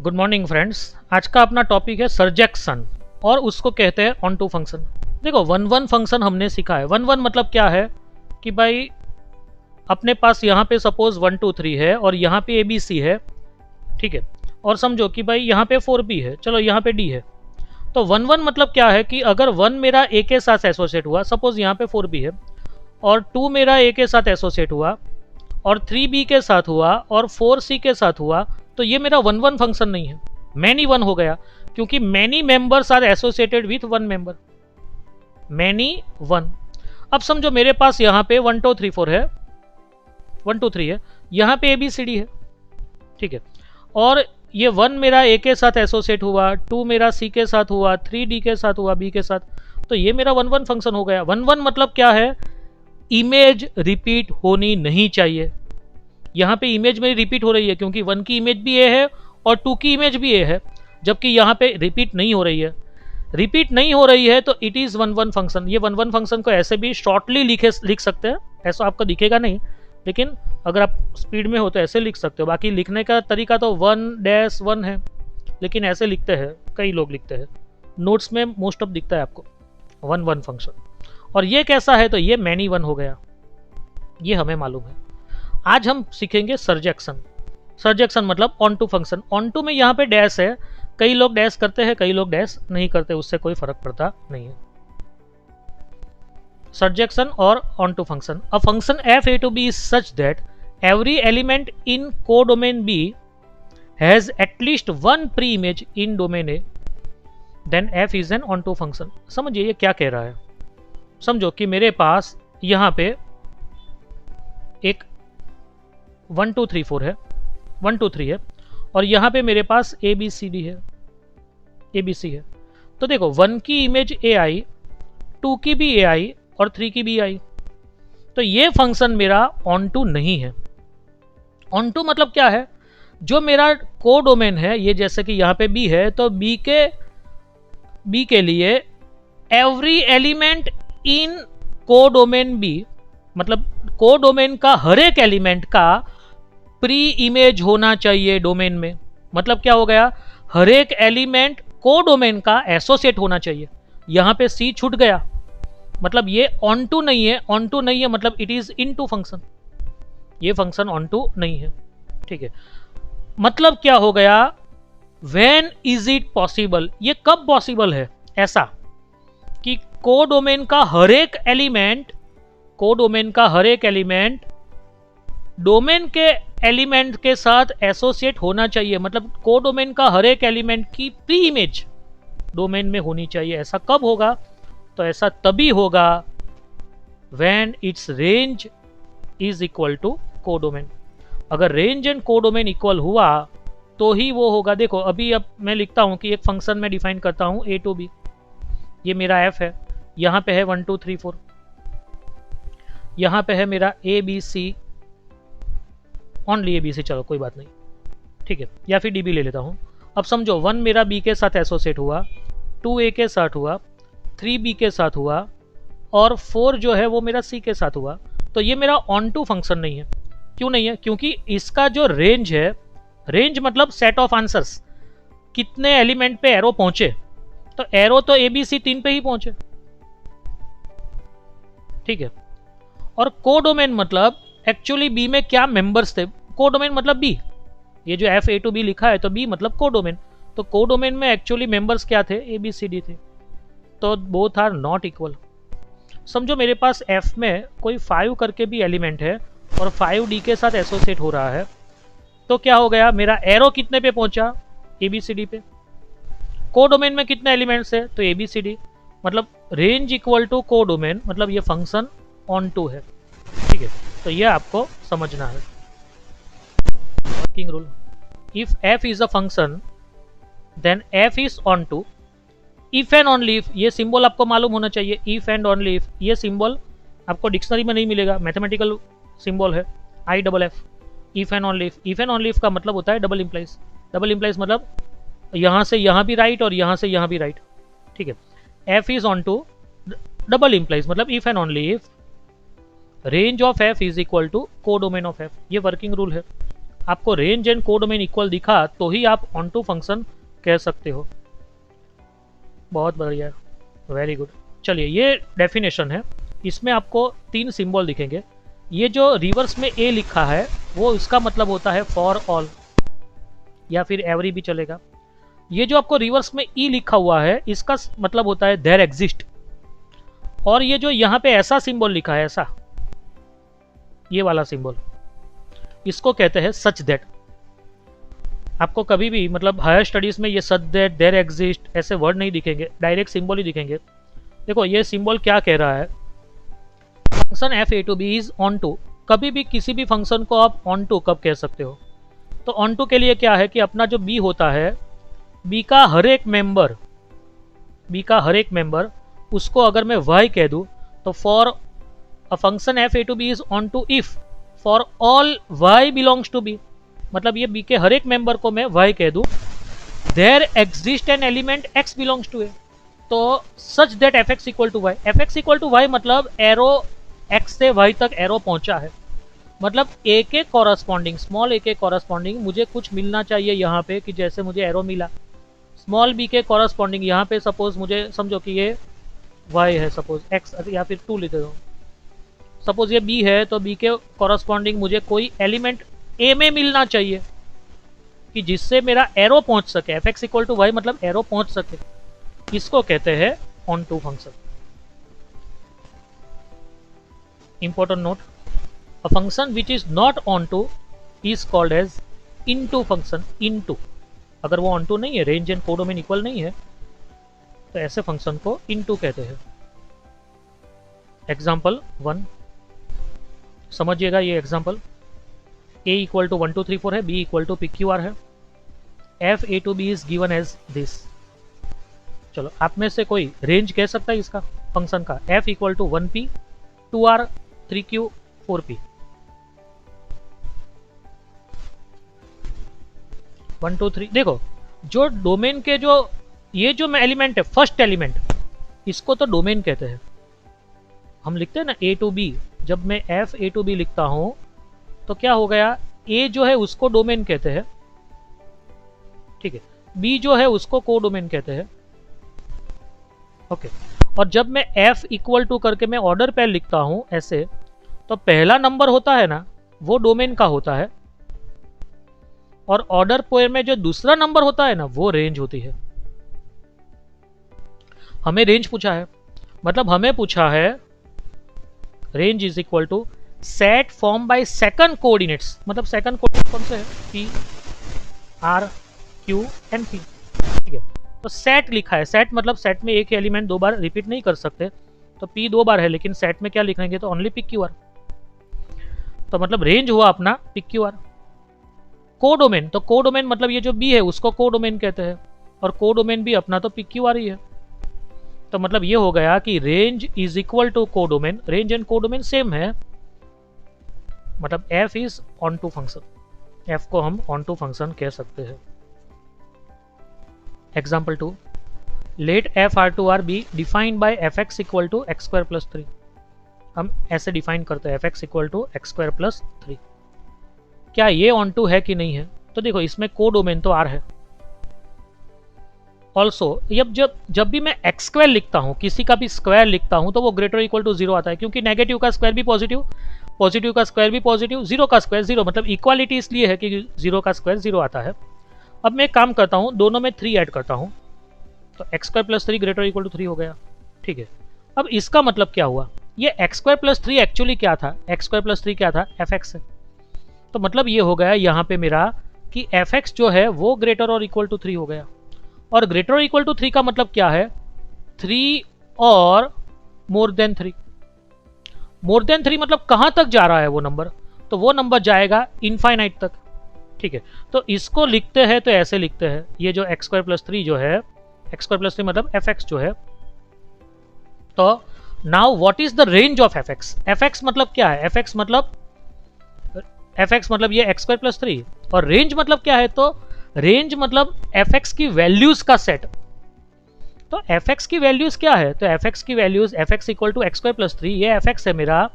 Good morning friends. आज का अपना टॉपिक है सर्जेक्शन और उसको कहते हैं ऑन टू फंक्शन। देखो वन वन फंक्शन हमने सीखा है। वन वन मतलब क्या है कि भाई अपने पास यहाँ पे सपोज 1 2 3 है और यहाँ पे ABC है, ठीक है। और समझो कि भाई यहाँ पे 4B है, चलो यहाँ पे D है। तो वन वन मतलब क्या है कि अगर 1 मेरा A के साथ एसोसिएट हुआ, सपोज यहाँ पे 4B है, और 2 मेरा A के साथ एसोसिएट हुआ, और 3B के साथ हुआ, और 4C के साथ हुआ, तो ये मेरा वन वन फंक्शन नहीं है, मैनी वन हो गया, क्योंकि many members are associated with one member, many one. अब समझो मेरे पास यहाँ पे 1 2 3 4 है, 1 2 3 है, यहाँ पे ABCD है, ठीक है। और ये 1 मेरा A के साथ एसोसिएट हुआ, 2 मेरा C के साथ हुआ, 3D के साथ हुआ, B के साथ, तो ये मेरा वन वन फंक्शन हो गया। वन वन मतलब क्या है, इमेज रिपीट होनी नहीं चाहिए। यहाँ पे इमेज मेरी रिपीट हो रही है क्योंकि 1 की इमेज भी A है और 2 की इमेज भी A है, जबकि यहाँ पे रिपीट नहीं हो रही है। रिपीट नहीं हो रही है तो it is one one function. ये वन वन फंक्शन को ऐसे भी शॉर्टली लिख सकते हैं, ऐसा आपको दिखेगा नहीं, लेकिन अगर आप स्पीड में हो तो ऐसे लिख सकते हो। बाकी लिखने का तरीका तो 1-1 है, लेकिन ऐसे लिखते हैं, कई लोग लिखते हैं, नोट्स में मोस्ट ऑफ दिखता है आपको वन वन फंक्शन। और ये कैसा है, तो ये मैनी वन हो गया, ये हमें मालूम है। आज हम सीखेंगे सर्जेक्शन। सर्जेक्शन मतलब onto function. Onto में यहाँ पे डैश है, कई लोग डैश करते हैं, कई लोग डैश नहीं करते, उससे कोई फर्क पड़ता नहीं है। सर्जेक्शन और onto function. A function f a to b is such that every element in codomain B has at least one pre-image in domain A, then f is an on to function। समझिए ये क्या कह रहा है। समझो कि मेरे पास यहाँ पे एक 1 2 3 4 है, 1 2 3 है, और यहाँ पे मेरे पास ABCD है, ABC है। तो देखो 1 की इमेज A आई, 2 की भी A आई और 3 की भी आई, तो ये फंक्शन मेरा ऑन टू नहीं है। ऑन टू मतलब क्या है, जो मेरा कोडोमेन है, ये जैसे कि यहाँ पे B है, तो B के लिए every element in codomain B, मतलब कोडोमेन का हर एक एलिमेंट का प्री इमेज होना चाहिए डोमेन में। मतलब क्या हो गया, हर एक एलिमेंट कोडोमेन का एसोसिएट होना चाहिए। यहाँ पे C छूट गया, मतलब ये ऑन टू नहीं है। ऑन टू नहीं है मतलब it is into function, ये फंक्शन ऑन टू नहीं है, ठीक है। मतलब क्या हो गया, व्हेन इज इट पॉसिबल, ये कब पॉसिबल है, ऐसा कि कोडोमेन का हर एक एलिमेंट, कोडोमेन का हर एक एलिमेंट डोमेन के एलिमेंट के साथ एसोसिएट होना चाहिए। मतलब कोडोमेन का हर एक एलिमेंट की प्री इमेज डोमेन में होनी चाहिए। ऐसा कब होगा, तो ऐसा तभी होगा when its range is equal to codomain. अगर रेंज एंड कोडोमेन इक्वल हुआ तो ही वो होगा। देखो अभी अब मैं लिखता हूं कि एक फंक्शन में डिफाइन करता हूं A to B, ये मेरा f है, यहाँ पे है 1 2 3 4, यहाँ पे है मेरा ABC, ओनली ABC, चलो कोई बात नहीं, ठीक है, या फिर DB ले लेता हूँ। अब समझो 1 मेरा B के साथ एसोसिएट हुआ, 2 A के साथ हुआ, 3B के साथ हुआ, और 4 जो है वो मेरा C के साथ हुआ, तो ये मेरा ऑन टू फंक्शन नहीं है। क्यों नहीं है, क्योंकि इसका जो रेंज है, रेंज मतलब सेट ऑफ आंसर्स, कितने एलिमेंट पे एरो पहुंचे, तो एरो तो ABC 3 पे ही पहुंचे, ठीक है। और कोडोमेन मतलब एक्चुअली B में क्या मेंबर्स थे, कोडोमेन मतलब B, ये जो f a to b लिखा है तो B मतलब कोडोमेन, तो कोडोमेन में एक्चुअली मेंबर्स क्या थे, ABCD थे, तो बोथ आर नॉट इक्वल। समझो मेरे पास F में कोई 5 करके भी एलिमेंट है और 5D के साथ एसोसिएट हो रहा है, तो क्या हो गया, मेरा एरो कितने पे पहुंचा, ABCD पे। कोडोमेन में कितने एलिमेंट्स है, तो ABCD, मतलब रेंज इक्वल टू कोडोमेन, मतलब ये फंक्शन ऑन टू है, ठीक है। तो ये आपको समझना है working rule. If f is a function then f is onto. If and only if, ये सिंबल आपको मालूम होना चाहिए। इफ एंड ओनली इफ, ये सिंबल आपको डिक्शनरी में नहीं मिलेगा, मैथमेटिकल सिंबल है, IFF। If and only if, if and only if का मतलब होता है डबल इंप्लाइज। डबल इंप्लाइज मतलब यहाँ से यहाँ भी राइट और यहाँ से यहाँ भी राइट, ठीक है। f is onto, double implies मतलब if and only if range of f is equal to codomain of f, ये वर्किंग रूल है। आपको रेंज एंड कोडोमेन इक्वल दिखा तो ही आप ऑन टू फंक्शन कह सकते हो। बहुत बढ़िया, वेरी गुड। चलिए ये डेफिनेशन है, इसमें आपको 3 सिंबल दिखेंगे। ये जो रिवर्स में ए लिखा है वो इसका मतलब होता है फॉर ऑल या फिर एवरी भी चलेगा। ये जो आपको रिवर्स में ई लिखा हुआ है इसका मतलब होता है देयर एग्जिस्ट। और ये जो यहाँ पे ऐसा सिंबल लिखा है, ऐसा ये वाला सिंबल, इसको कहते हैं सच दैट। आपको कभी भी मतलब हायर स्टडीज में ये सच दैट, देयर एग्जिस्ट ऐसे वर्ड नहीं दिखेंगे, डायरेक्ट सिंबल ही दिखेंगे। देखो ये सिंबल क्या कह रहा है, function f A to B is onto. कभी भी किसी भी फंक्शन को आप ऑन टू कब कह सकते हो? तो ऑन टू के लिए क्या है कि अपना जो बी होता है, बी का हर एक मेंबर उसको अगर मैं वाई कह दूं तो for a function f A to B is onto if for all y belongs to B. मतलब ये बी के हर एक मेंबर को मैं वाई कह दूं, there exist an element x belongs to A, तो such that f x equal to y. F x equal to y मतलब एरो एक्स से वाई तक एरो पहुंचा है, मतलब ए के कॉरस्पॉन्डिंग, स्मॉल ए के कॉरस्पॉन्डिंग मुझे कुछ मिलना चाहिए यहाँ पे कि जैसे मुझे एरो मिला। स्मॉल बी के कॉरस्पॉन्डिंग यहाँ पे सपोज मुझे समझो कि ये वाई है, सपोज एक्स या फिर 2 लिख देता हूँ। सपोज ये बी है तो बी के कॉरस्पॉन्डिंग मुझे कोई एलिमेंट ए में मिलना चाहिए कि जिससे मेरा एरो पहुंच सके। F x equal to y मतलब एरो पहुंच सके, इसको कहते हैं onto function. Important note, a function which is not onto is called as into function. Into, अगर वो ऑन टू नहीं है, रेंज एंड कोडोमेन इक्वल नहीं है, तो ऐसे फंक्शन को इनटू कहते हैं। एग्जाम्पल 1 समझिएगा, ये एग्जाम्पल a इक्वल टू 1 2 3 4 है, b इक्वल टू PQR है, F A to B is given as this. चलो आप में से कोई रेंज कह सकता है इसका फंक्शन का? f equal to 1p 2r 3q 4p। 1 2 3 देखो, जो डोमेन के जो ये जो एलिमेंट है, फर्स्ट एलिमेंट, इसको तो डोमेन कहते हैं। हम लिखते हैं ना ए टू बी, जब मैं एफ ए टू बी लिखता हूं तो क्या हो गया, ए जो है उसको डोमेन कहते हैं, ठीक है, बी जो है उसको को डोमेन कहते हैं, ओके। और जब मैं एफ इक्वल टू करके मैं ऑर्डर पेयर लिखता हूं ऐसे, तो पहला नंबर होता है ना वो डोमेन का होता है, और ऑर्डर पेयर में जो दूसरा नंबर होता है ना वो रेंज होती है। हमें रेंज पूछा है, मतलब हमें पूछा है range is equal to set form by second coordinates. मतलब सेकंड कोऑर्डिनेट कौन से है? P R Q and P, ठीक है। तो सेट लिखा है, सेट मतलब सेट में एक ही एलिमेंट 2 बार रिपीट नहीं कर सकते, तो पी 2 बार है, लेकिन सेट में क्या लिखेंगे तो ओनली PQR। तो मतलब रेंज हुआ अपना PQR। कोडोमेन, तो कोडोमेन मतलब ये जो बी है उसको कोडोमेन कहते हैं, और कोडोमेन भी अपना तो PQR ही है। तो मतलब ये हो गया कि range is equal to codomain. Range and codomain same है, मतलब f is onto function, f को हम ऑन टू फंक्शन कह सकते हैं। Example 2, let f R to R be defined by f x equal to x square plus 3। हम ऐसे define करते हैं f x equal to x square plus 3। क्या ये ऑन टू है कि नहीं है? तो देखो इसमें कोडोमेन तो आर है। ऑल्सो जब भी मैं एक्स स्क्वायर लिखता हूं, किसी का भी स्क्वायर लिखता हूं, तो वो ग्रेटर इक्वल टू 0 आता है, क्योंकि नेगेटिव का स्क्वायर भी पॉजिटिव, पॉजिटिव का स्क्वायर भी पॉजिटिव, 0 का स्क्वायर 0, मतलब इक्वालिटी इसलिए है कि 0 का स्क्वायर 0 आता है। अब मैं एक काम करता हूं, दोनों में 3 ऐड करता हूं, तो x square plus 3 greater equal to 3 हो गया, ठीक है। अब इसका मतलब क्या हुआ, ये एक्स स्क्वायर प्लस 3 एक्चुअली क्या था? एक्स स्क्वायर प्लस 3 क्या था? एफ एक्स है। तो मतलब ये हो गया यहाँ पे मेरा कि एफ एक्स जो है वो ग्रेटर और इक्वल टू 3 हो गया। और ग्रेटर और इक्वल टू 3 का मतलब क्या है? 3 और मोर देन 3। मोर देन 3 मतलब कहां तक जा रहा है वो नंबर? तो वो नंबर जाएगा इनफाइनाइट तक, ठीक है। तो इसको लिखते हैं तो ऐसे लिखते हैं, ये जो एक्स स्क्वायर प्लस 3 जो है, एक्स स्क्वायर प्लस 3 मतलब एफ एक्स जो है। तो now what is the range of F x? F x मतलब क्या है? एफ एक्स मतलब ये एक्स स्क्वायर प्लस 3, और रेंज मतलब क्या है? तो रेंज मतलब एफ एक्स की वैल्यूज का सेट। तो एफ एक्स की वैल्यूज क्या है? तो एफ एक्स की values f x equal to x square plus 3, ये एफ एक्स है मेरा,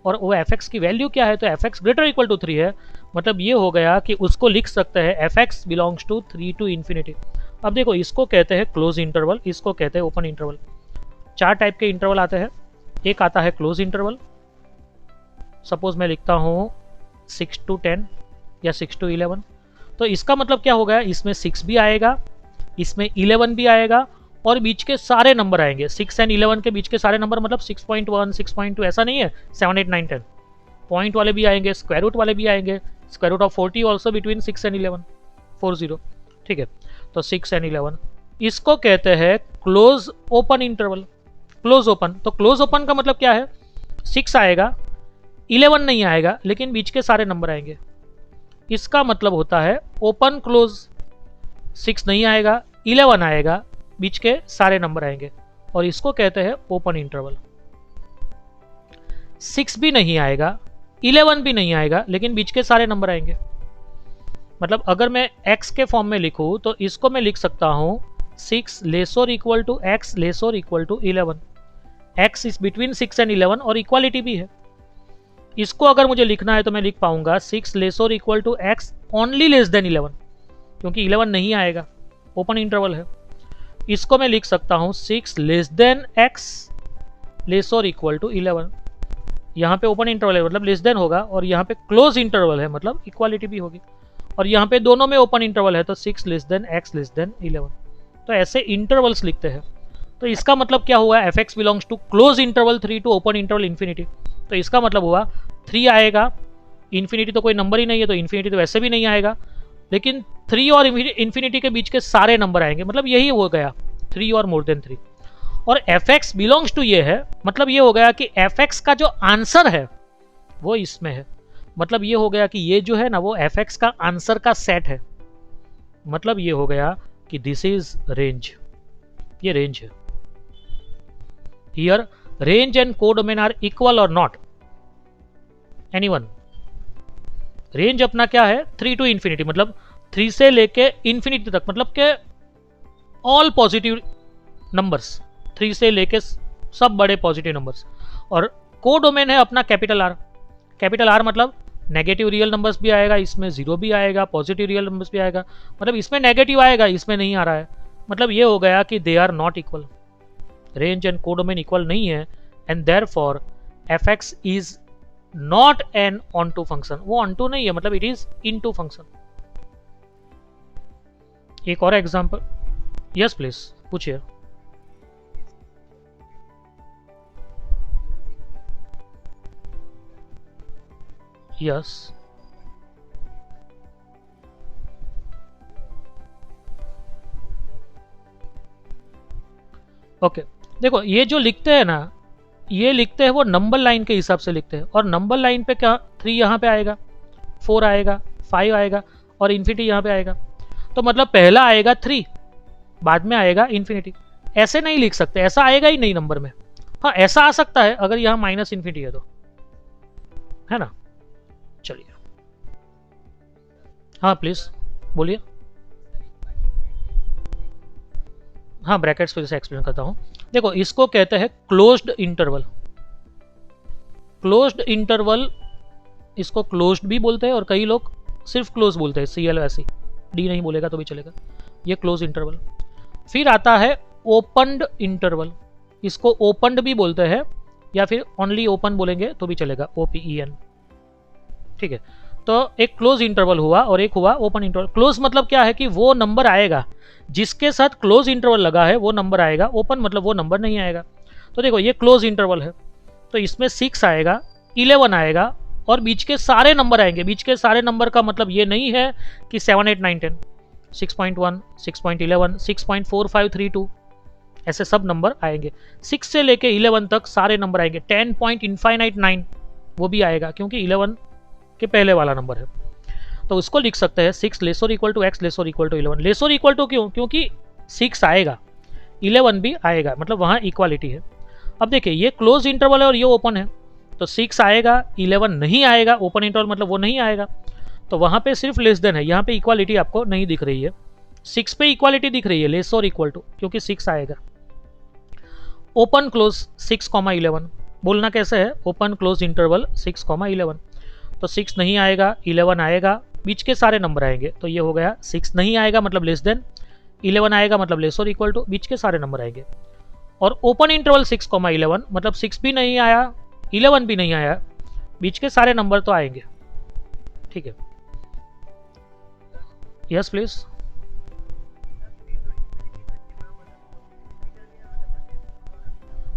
और वो एफ एक्स की वैल्यू क्या है? तो f x greater equal to 3 है, मतलब ये हो गया कि उसको लिख सकते हैं f x belongs to 3 to infinity. अब देखो इसको कहते हैं क्लोज इंटरवल, इसको कहते हैं ओपन इंटरवल। चार टाइप के इंटरवल आते हैं। एक आता है क्लोज इंटरवल, सपोज मैं लिखता हूँ 6 to 10 या 6 to 11। तो इसका मतलब क्या हो गया, इसमें 6 भी आएगा, इसमें 11 भी आएगा और बीच के सारे नंबर आएंगे। 6 and 11 के बीच के सारे नंबर, मतलब 6.1 6.2 ऐसा नहीं है, 7 8 9 10 पॉइंट वाले भी आएंगे, स्क्वायर रूट वाले भी आएंगे। Square root of 40 also between 6 and 11, 40। ठीक है, तो 6 and 11 इसको कहते हैं close open interval. Close open, तो क्लोज ओपन का मतलब क्या है, 6 आएगा, 11 नहीं आएगा, लेकिन बीच के सारे नंबर आएंगे। इसका मतलब होता है ओपन क्लोज। 6 नहीं आएगा, 11 आएगा, बीच के सारे नंबर आएंगे, और इसको कहते हैं ओपन इंटरवल। 6 भी नहीं आएगा, 11 भी नहीं आएगा, लेकिन बीच के सारे नंबर आएंगे। मतलब अगर मैं x के फॉर्म में लिखूं तो इसको मैं लिख सकता हूं 6 लेस और इक्वल टू x लेस और equal to 11। x is between 6 and 11 और इक्वालिटी भी है। इसको अगर मुझे लिखना है तो मैं लिख पाऊंगा 6 लेस और equal to x only less than 11, क्योंकि 11 नहीं आएगा, ओपन इंटरवल है। इसको मैं लिख सकता हूं 6 लेस देन x लेस और इक्वल टू 11। यहाँ पे ओपन इंटरवल है मतलब लेस देन होगा, और यहाँ पे क्लोज इंटरवल है मतलब इक्वालिटी भी होगी, और यहाँ पे दोनों में ओपन इंटरवल है तो 6 less than x less than 11। तो ऐसे इंटरवल्स लिखते हैं। तो इसका मतलब क्या हुआ, f x belongs to close interval 3 to open interval infinity. तो इसका मतलब हुआ 3 आएगा, इन्फिनिटी तो कोई नंबर ही नहीं है तो इन्फिनिटी तो वैसे भी नहीं आएगा, लेकिन 3 और इन्फिनिटी के बीच के सारे नंबर आएंगे, मतलब यही हो गया 3 और मोर देन 3। और एफ एक्स बिलोंग्स टू ये है, मतलब ये हो गया कि एफ एक्स का जो आंसर है वो इसमें है। मतलब ये हो गया कि ये जो है ना वो एफ एक्स का आंसर का सेट है। मतलब ये हो गया कि दिस इज रेंज, ये रेंज है। Here range and codomain are equal और नॉट, एनीवन। रेंज अपना क्या है, 3 टू इन्फिनिटी, मतलब 3 से लेके इन्फिनिटी तक, मतलब के ऑल पॉजिटिव नंबर्स, 3 से लेके सब बड़े पॉजिटिव नंबर्स। और कोडोमेन है अपना कैपिटल आर। कैपिटल आर मतलब नेगेटिव रियल नंबर्स भी आएगा, इसमें 0 भी आएगा, पॉजिटिव रियल नंबर्स भी आएगा, मतलब इसमें नेगेटिव आएगा, इसमें नहीं आ रहा है। मतलब ये हो गया कि they are not equal, range and codomain equal नहीं है, and therefore f x is not an onto function. वो ऑन टू नहीं है, मतलब it is into function. एक और एग्जाम्पल, यस प्लीज पूछिए। Yes, okay. देखो ये जो लिखते हैं ना, ये लिखते हैं वो नंबर लाइन के हिसाब से लिखते हैं, और नंबर लाइन पे क्या 3 यहाँ पे आएगा, 4 आएगा, 5 आएगा, और इन्फिनिटी यहाँ पे आएगा। तो मतलब पहला आएगा 3, बाद में आएगा इन्फिनिटी। ऐसे नहीं लिख सकते, ऐसा आएगा ही नहीं नंबर में। हाँ ऐसा आ सकता है अगर यहाँ माइनस इन्फिनिटी है तो, है ना। चलिए, हाँ प्लीज बोलिए। हाँ ब्रैकेट्स को जैसे एक्सप्लेन करता हूँ। देखो इसको कहते हैं क्लोज्ड इंटरवल। क्लोज्ड इंटरवल, इसको क्लोज्ड भी बोलते हैं और कई लोग सिर्फ क्लोज बोलते हैं, CL ऐसी, D नहीं बोलेगा तो भी चलेगा। ये क्लोज इंटरवल। फिर आता है ओपनड इंटरवल, इसको ओपनड भी बोलते हैं या फिर ओनली ओपन बोलेंगे तो भी चलेगा, OPEN। ठीक है, तो एक क्लोज इंटरवल हुआ और एक हुआ ओपन इंटरवल। क्लोज मतलब क्या है कि वो नंबर आएगा जिसके साथ क्लोज इंटरवल लगा है, वो नंबर आएगा। ओपन मतलब वो नंबर नहीं आएगा। तो देखो ये क्लोज इंटरवल है, तो इसमें 6 आएगा, 11 आएगा, और बीच के सारे नंबर आएंगे। बीच के सारे नंबर का मतलब ये नहीं है कि 7 8 9 10, 6.1 6.11 6.4532 ऐसे सब नंबर आएंगे। 6 से लेके 11 तक सारे नंबर आएंगे। 10.9 वो भी आएगा क्योंकि 11 के पहले वाला नंबर है। तो उसको लिख सकते हैं 6 लेस और इक्वल टू x लेस और इक्वल टू 11। लेस और इक्वल टू क्यों, क्योंकि 6 आएगा, 11 भी आएगा, मतलब वहाँ इक्वालिटी है। अब देखिए ये क्लोज इंटरवल है और ये ओपन है, तो 6 आएगा, 11 नहीं आएगा। ओपन इंटरवल मतलब वो नहीं आएगा, तो वहाँ पे सिर्फ लेस देन है। यहाँ पे इक्वालिटी आपको नहीं दिख रही है, 6 पे इक्वालिटी दिख रही है, लेस और इक्वल टू, क्योंकि 6 आएगा। ओपन क्लोज 6, 11 बोलना कैसे है, ओपन क्लोज इंटरवल 6, 11। तो 6 नहीं आएगा, 11 आएगा, बीच के सारे नंबर आएंगे। तो ये हो गया 6 नहीं आएगा मतलब लेस देन, 11 आएगा मतलब लेस और इक्वल टू, बीच के सारे नंबर आएंगे। और ओपन इंटरवल 6,11 मतलब 6 भी नहीं आया, 11 भी नहीं आया, बीच के सारे नंबर तो आएंगे। ठीक है, यस प्लीज।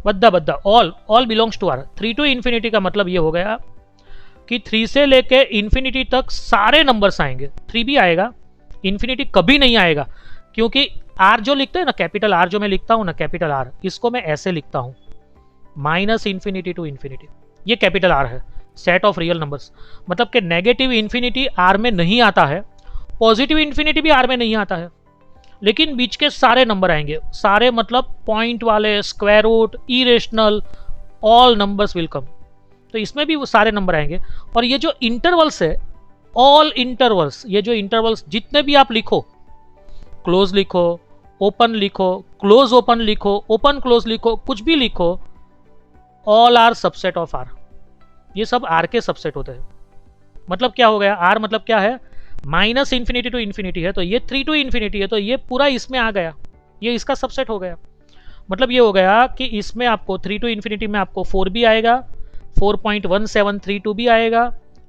बद्दा all belongs to R. 3 to infinity का मतलब ये हो गया कि 3 से लेके इन्फिनिटी तक सारे नंबर्स आएंगे। 3 भी आएगा, इन्फिनिटी कभी नहीं आएगा, क्योंकि आर जो लिखते हैं ना, कैपिटल आर जो मैं लिखता हूं ना, कैपिटल आर, इसको मैं ऐसे लिखता हूं, माइनस इन्फिनिटी टू इन्फिनिटी। ये कैपिटल आर है, सेट ऑफ रियल नंबर्स। मतलब कि नेगेटिव इन्फिनिटी आर में नहीं आता है, पॉजिटिव इन्फिनिटी भी आर में नहीं आता है, लेकिन बीच के सारे नंबर आएंगे। सारे मतलब पॉइंट वाले, square root, irrational, all numbers will come. तो इसमें भी वो सारे नंबर आएंगे। और ये जो इंटरवल्स है, ऑल इंटरवल्स, ये जो इंटरवल्स जितने भी आप लिखो, क्लोज लिखो, ओपन लिखो, क्लोज ओपन लिखो, ओपन क्लोज लिखो, कुछ भी लिखो, all are subset of R. ये सब आर के सबसेट होते हैं। मतलब क्या हो गया, आर मतलब क्या है, माइनस इन्फिनिटी टू इन्फिनिटी है, तो ये 3 टू इन्फिनिटी है, तो ये पूरा इसमें आ गया, ये इसका सबसेट हो गया। मतलब ये हो गया कि इसमें आपको 3 टू इन्फिनिटी में आपको 4 भी आएगा, 4.1732 भी आएगा,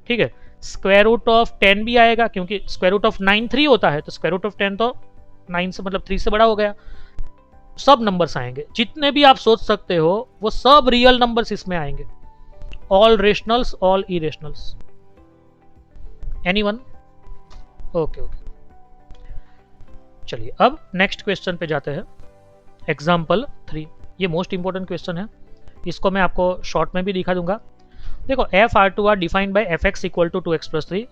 ठीक है, स्क्वायर रूट ऑफ 10 भी आएगा, क्योंकि स्क्वायर रूट ऑफ 9 3 होता है, तो स्क्वायर रूट ऑफ 10 तो 9 से मतलब 3 से बड़ा हो गया। सब नंबर्स आएंगे, जितने भी आप सोच सकते हो वो सब रियल नंबर्स इसमें आएंगे, all rationals, all irrationals. Anyone? Okay okay, चलिए अब नेक्स्ट क्वेश्चन पे जाते हैं। एग्जाम्पल 3, ये मोस्ट इंपॉर्टेंट क्वेश्चन है, इसको मैं आपको शॉर्ट में भी दिखा दूंगा। देखो, f R to R defined by f x equal to 2x + 3।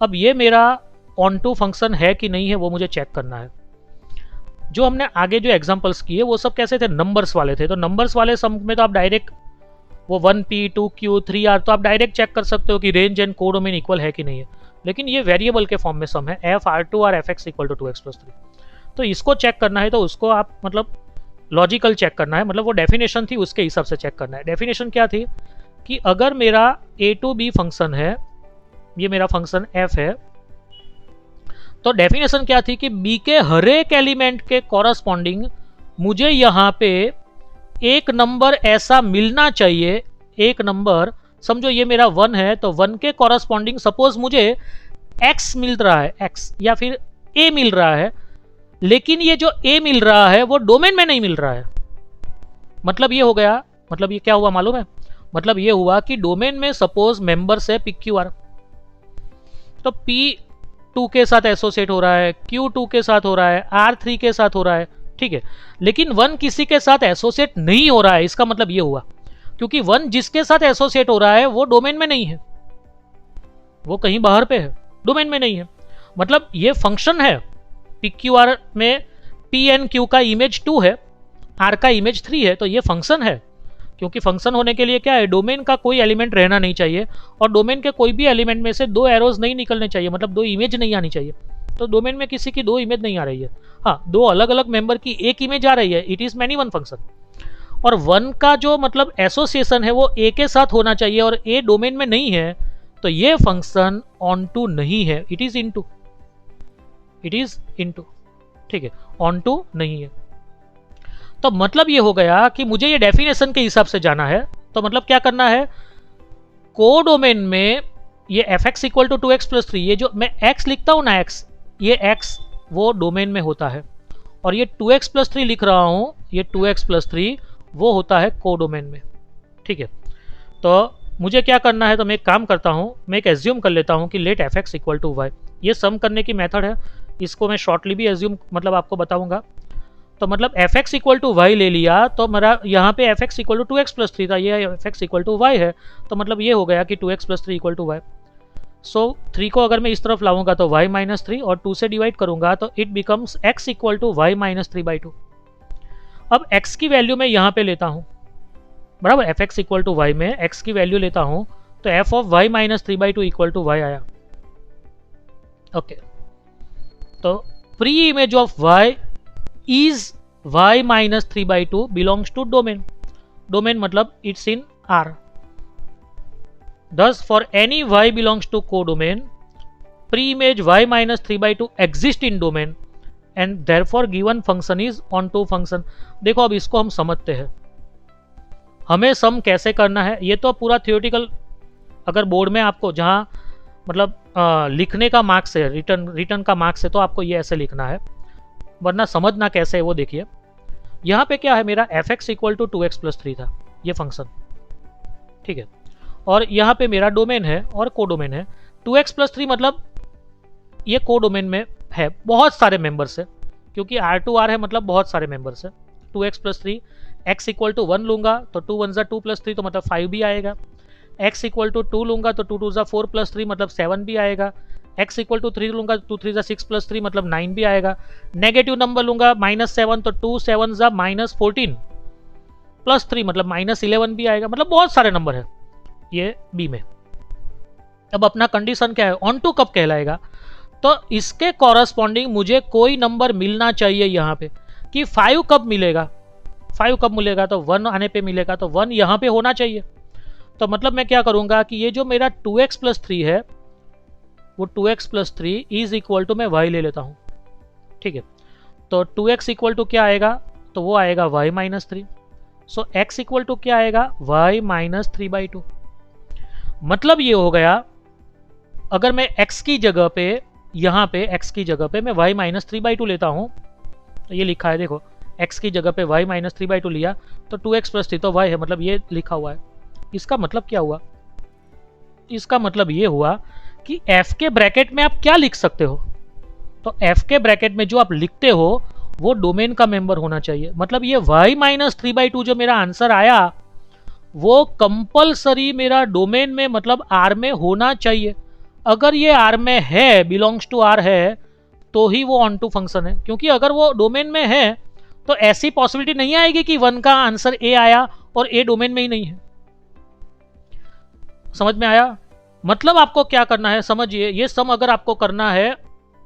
अब ये मेरा ऑन टू फंक्शन है कि नहीं है वो मुझे चेक करना है। जो हमने आगे जो एग्जांपल्स किए वो सब कैसे थे, नंबर्स वाले थे। तो नंबर्स वाले सम में तो आप डायरेक्ट वो 1p 2q 3r तो आप डायरेक्ट चेक कर सकते हो कि रेंज एंड कोडोमेन इक्वल है कि नहीं है। लेकिन ये वेरिएबल के फॉर्म में सम है, f R to R f x equal to 2x + 3। तो इसको चेक करना है तो उसको आप मतलब लॉजिकल चेक करना है, मतलब वो डेफिनेशन थी उसके हिसाब से चेक करना है। डेफिनेशन क्या थी कि अगर मेरा a टू b फंक्शन है, ये मेरा फंक्शन f है, तो डेफिनेशन क्या थी कि b के हर एक एलिमेंट के कॉरस्पॉन्डिंग मुझे यहाँ पे एक नंबर ऐसा मिलना चाहिए, एक नंबर, समझो ये मेरा 1 है तो 1 के कॉरस्पॉन्डिंग सपोज मुझे x मिल रहा है, x या फिर a मिल रहा है, लेकिन ये जो a मिल रहा है वो डोमेन में नहीं मिल रहा है। मतलब ये हो गया, मतलब ये क्या हुआ मालूम है, मतलब ये हुआ कि डोमेन में सपोज मेंबर्स है PQR, तो P2 के साथ एसोसिएट हो रहा है, Q2 के साथ हो रहा है, R3 के साथ हो रहा है, ठीक है, लेकिन 1 किसी के साथ एसोसिएट नहीं हो रहा है। इसका मतलब ये हुआ क्योंकि 1 जिसके साथ एसोसिएट हो रहा है वो डोमेन में नहीं है, वो कहीं बाहर पे है, डोमेन में नहीं है। मतलब ये फंक्शन है, PQR में P एंड Q का इमेज 2 है, R का इमेज 3 है, तो ये फंक्शन है। क्योंकि फंक्शन होने के लिए क्या है, डोमेन का कोई एलिमेंट रहना नहीं चाहिए, और डोमेन के कोई भी एलिमेंट में से 2 एरोज नहीं निकलने चाहिए, मतलब 2 इमेज नहीं आनी चाहिए। तो डोमेन में किसी की 2 इमेज नहीं आ रही है, हाँ 2 अलग अलग मेंबर की एक इमेज आ रही है, it is many one function. और 1 का जो मतलब एसोसिएशन है वो ए के साथ होना चाहिए, और ए डोमेन में नहीं है, तो ये फंक्शन ऑन टू नहीं है, it is into, it is into, ठीक है, ऑन टू नहीं है। तो मतलब ये हो गया कि मुझे ये डेफिनेशन के हिसाब से जाना है। तो मतलब क्या करना है, कोडोमेन में ये f x equal to 2x + 3, ये जो मैं x लिखता हूं ना, x, ये x वो डोमेन में होता है, और ये 2x + 3 लिख रहा हूं, ये 2x + 3 वो होता है कोडोमेन में, ठीक है। तो मुझे क्या करना है, तो मैं एक काम करता हूं, मैं एक एज्यूम कर लेता हूं कि let f x equal to y, ये सम करने की मेथड है, इसको मैं शॉर्टली भी एज्यूम मतलब आपको बताऊंगा। तो मतलब f x equal to y ले लिया, तो मेरा यहाँ पे F x equal to 2x + 3 था, ये f x equal to y है, तो मतलब ये हो गया कि 2x + 3 इक्वल टू वाई। सो 3 को अगर मैं इस तरफ लाऊंगा तो y - 3, और 2 से डिवाइड करूंगा तो it becomes x equal to y - 3/2। अब x की वैल्यू मैं यहाँ पे लेता हूँ, बराबर, f x equal to y में x की वैल्यू लेता हूँ, तो f of y - 3/2 equal to y आया। ओके, तो pre image of y is y - 3/2 belongs to domain. Domain मतलब it's in R, Thus, for any y belongs to codomain, pre-image y minus 3/2 exist in domain and therefore given function is onto function. देखो अब इसको हम समझते हैं, हमें सम कैसे करना है। ये तो पूरा थियोरेटिकल, अगर बोर्ड में आपको जहाँ मतलब लिखने का मार्क्स है, रिटर्न का मार्क्स है, तो आपको ये ऐसे लिखना है, वरना समझना कैसे है वो देखिए। यहाँ पे क्या है, मेरा f x equal to 2x plus 3 था ये फंक्शन, ठीक है, और यहाँ पे मेरा डोमेन है और कोडोमेन है। 2x प्लस 3 मतलब ये कोडोमेन में है, बहुत सारे मेंबर्स है, क्योंकि R2R है मतलब बहुत सारे मेंबर्स है। 2x plus 3, x equal to 1 लूंगा तो 2 1 2 प्लस 3 तो मतलब 5 भी आएगा। x इक्वल टू 2 लूंगा तो 2 2 4 प्लस 3 मतलब 7 भी आएगा। x इक्वल टू 3 लूंगा तो 2 3 6 प्लस 3 मतलब 9 भी आएगा। नेगेटिव नंबर लूंगा -7 तो 2 7 -14 प्लस 3 मतलब -11 भी आएगा। मतलब बहुत सारे नंबर है ये बी में। अब अपना कंडीशन क्या है, ऑन टू कब कहलाएगा, तो इसके कॉरस्पॉन्डिंग मुझे कोई नंबर मिलना चाहिए यहाँ पे, कि 5 कब मिलेगा, 5 कब मिलेगा, तो 1 आने पे मिलेगा, तो 1 यहाँ पे होना चाहिए। तो मतलब मैं क्या करूंगा कि ये जो मेरा 2x प्लस 3 है, वो 2x plus 3 is equal to मैं y ले लेता हूँ, ठीक है। तो 2x इक्वल टू क्या आएगा, तो वो आएगा y minus 3। So x equal to क्या आएगा, y माइनस 3/2। मतलब ये हो गया, अगर मैं x की जगह पे, यहाँ पे x की जगह पे मैं y माइनस 3/2 लेता हूँ, तो ये लिखा है देखो, x की जगह पे y माइनस 3/2 लिया तो 2x प्लस 3 तो y है, मतलब ये लिखा हुआ है। इसका मतलब क्या हुआ, इसका मतलब ये हुआ कि f के ब्रैकेट में आप क्या लिख सकते हो, तो f के ब्रैकेट में जो आप लिखते हो वो डोमेन का मेंबर होना चाहिए। मतलब ये y माइनस 3/2 जो मेरा आंसर आया वो कंपलसरी मेरा डोमेन में मतलब R में होना चाहिए। अगर ये R में है, बिलोंग्स टू R है, तो ही वो ऑन टू फंक्शन है, क्योंकि अगर वो डोमेन में है तो ऐसी पॉसिबिलिटी नहीं आएगी कि 1 का आंसर A आया और A डोमेन में ही नहीं है। समझ में आया? मतलब आपको क्या करना है समझिए, ये सम अगर आपको करना है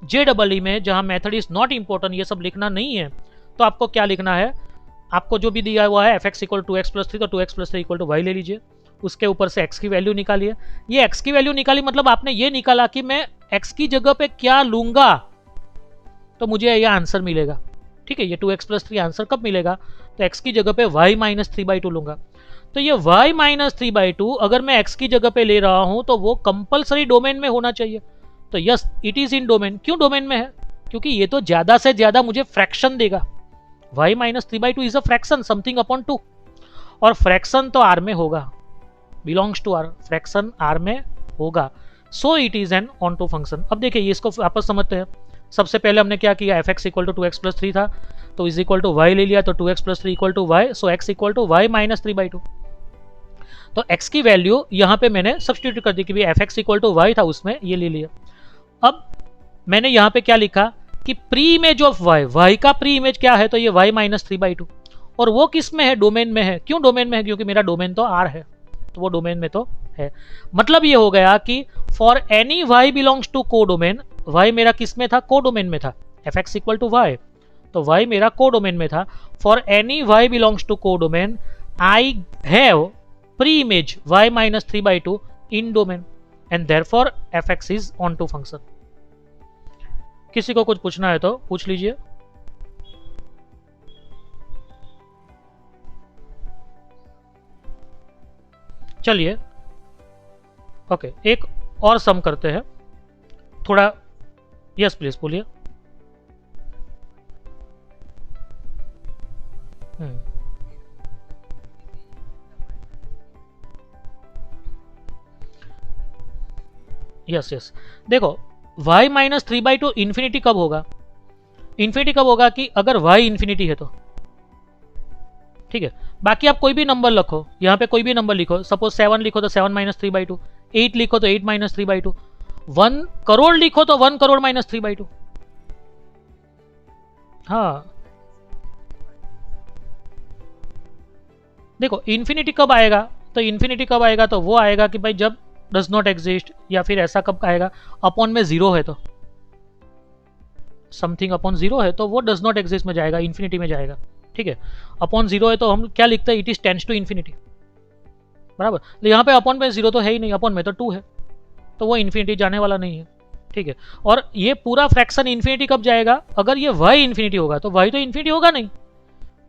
JEE में, जहां मेथड इज नॉट इंपॉर्टेंट, ये सब लिखना नहीं है, तो आपको क्या लिखना है, आपको जो भी दिया हुआ है fx equal to x plus 3, तो 2x plus 3 equal to y ले लीजिए, उसके ऊपर से x की वैल्यू निकालिए। ये x की वैल्यू निकाली मतलब आपने ये निकाला कि मैं x की जगह पे क्या लूंगा तो मुझे यह आंसर मिलेगा, ठीक है। ये 2x प्लस 3 आंसर कब मिलेगा, तो x की जगह पे y माइनस 3/2 लूंगा। तो ये y माइनस 3/2 अगर मैं x की जगह पे ले रहा हूं तो वो कंपलसरी डोमेन में होना चाहिए। तो yes, it is in domain. क्यों डोमेन में है, क्योंकि ये तो ज्यादा से ज्यादा मुझे फ्रैक्शन देगा। y minus 3/2 is a fraction, something upon 2, और फ्रैक्शन तो R में होगा, belongs to R, fraction R में होगा। So it is an onto function. अब देखिए इसको वापस समझते हैं। सबसे पहले हमने क्या किया, f x equal to 2x plus 3 था, तो इज इक्वल टू वाई ले लिया, तो 2x plus 3 equal to y, so x equal to y minus 3/2। तो x की वैल्यू यहाँ पे मैंने सब्सटीट्यूट कर दी कि f x equal to y था, उसमें ये ले लिया। अब मैंने यहाँ पे क्या लिखा कि pre image of y, y का प्री इमेज क्या है, तो ये y माइनस 3/2, और वो किस में है, डोमेन में है। क्यों डोमेन में है, क्योंकि मेरा डोमेन तो R है, तो वो डोमेन में तो है। मतलब ये हो गया कि for any y belongs to codomain, y मेरा किस में था, कोडोमेन में था, f x equal to y, तो y मेरा कोडोमेन में था। For any y belongs to codomain I have pre image y minus 3/2 in domain and therefore f x is onto function. किसी को कुछ पूछना है तो पूछ लीजिए। चलिए ओके, एक और सम करते हैं थोड़ा। यस प्लीज बोलिए। यस यस, देखो y माइनस 3/2 इन्फिनिटी कब होगा, इन्फिनिटी कब होगा कि अगर y इन्फिनिटी है तो, ठीक है। बाकी आप कोई भी नंबर लिखो, यहाँ पे कोई भी नंबर लिखो, सपोज 7 लिखो तो 7 माइनस 3/2, 8 लिखो तो 8 माइनस 3/2, 1 करोड़ लिखो तो 1 करोड़ माइनस 3/2। हाँ देखो इन्फिनिटी कब आएगा, तो इन्फिनिटी कब आएगा, तो वो आएगा कि भाई जब डज नॉट एग्जिस्ट, या फिर ऐसा कब आएगा, अपॉन में 0 है, तो समथिंग अपॉन 0 है तो वो डज नॉट एग्जिस्ट में जाएगा, इन्फिनिटी में जाएगा, ठीक है। अपॉन 0 है तो हम क्या लिखते हैं, it is tends to infinity. बराबर। तो यहाँ पे अपॉन में 0 तो है ही नहीं, अपॉन में तो 2 है, तो वो इन्फिनिटी जाने वाला नहीं है, ठीक है। और ये पूरा फ्रैक्शन इन्फिनिटी कब जाएगा, अगर ये y इन्फिनिटी होगा, तो y तो इन्फिनिटी होगा नहीं,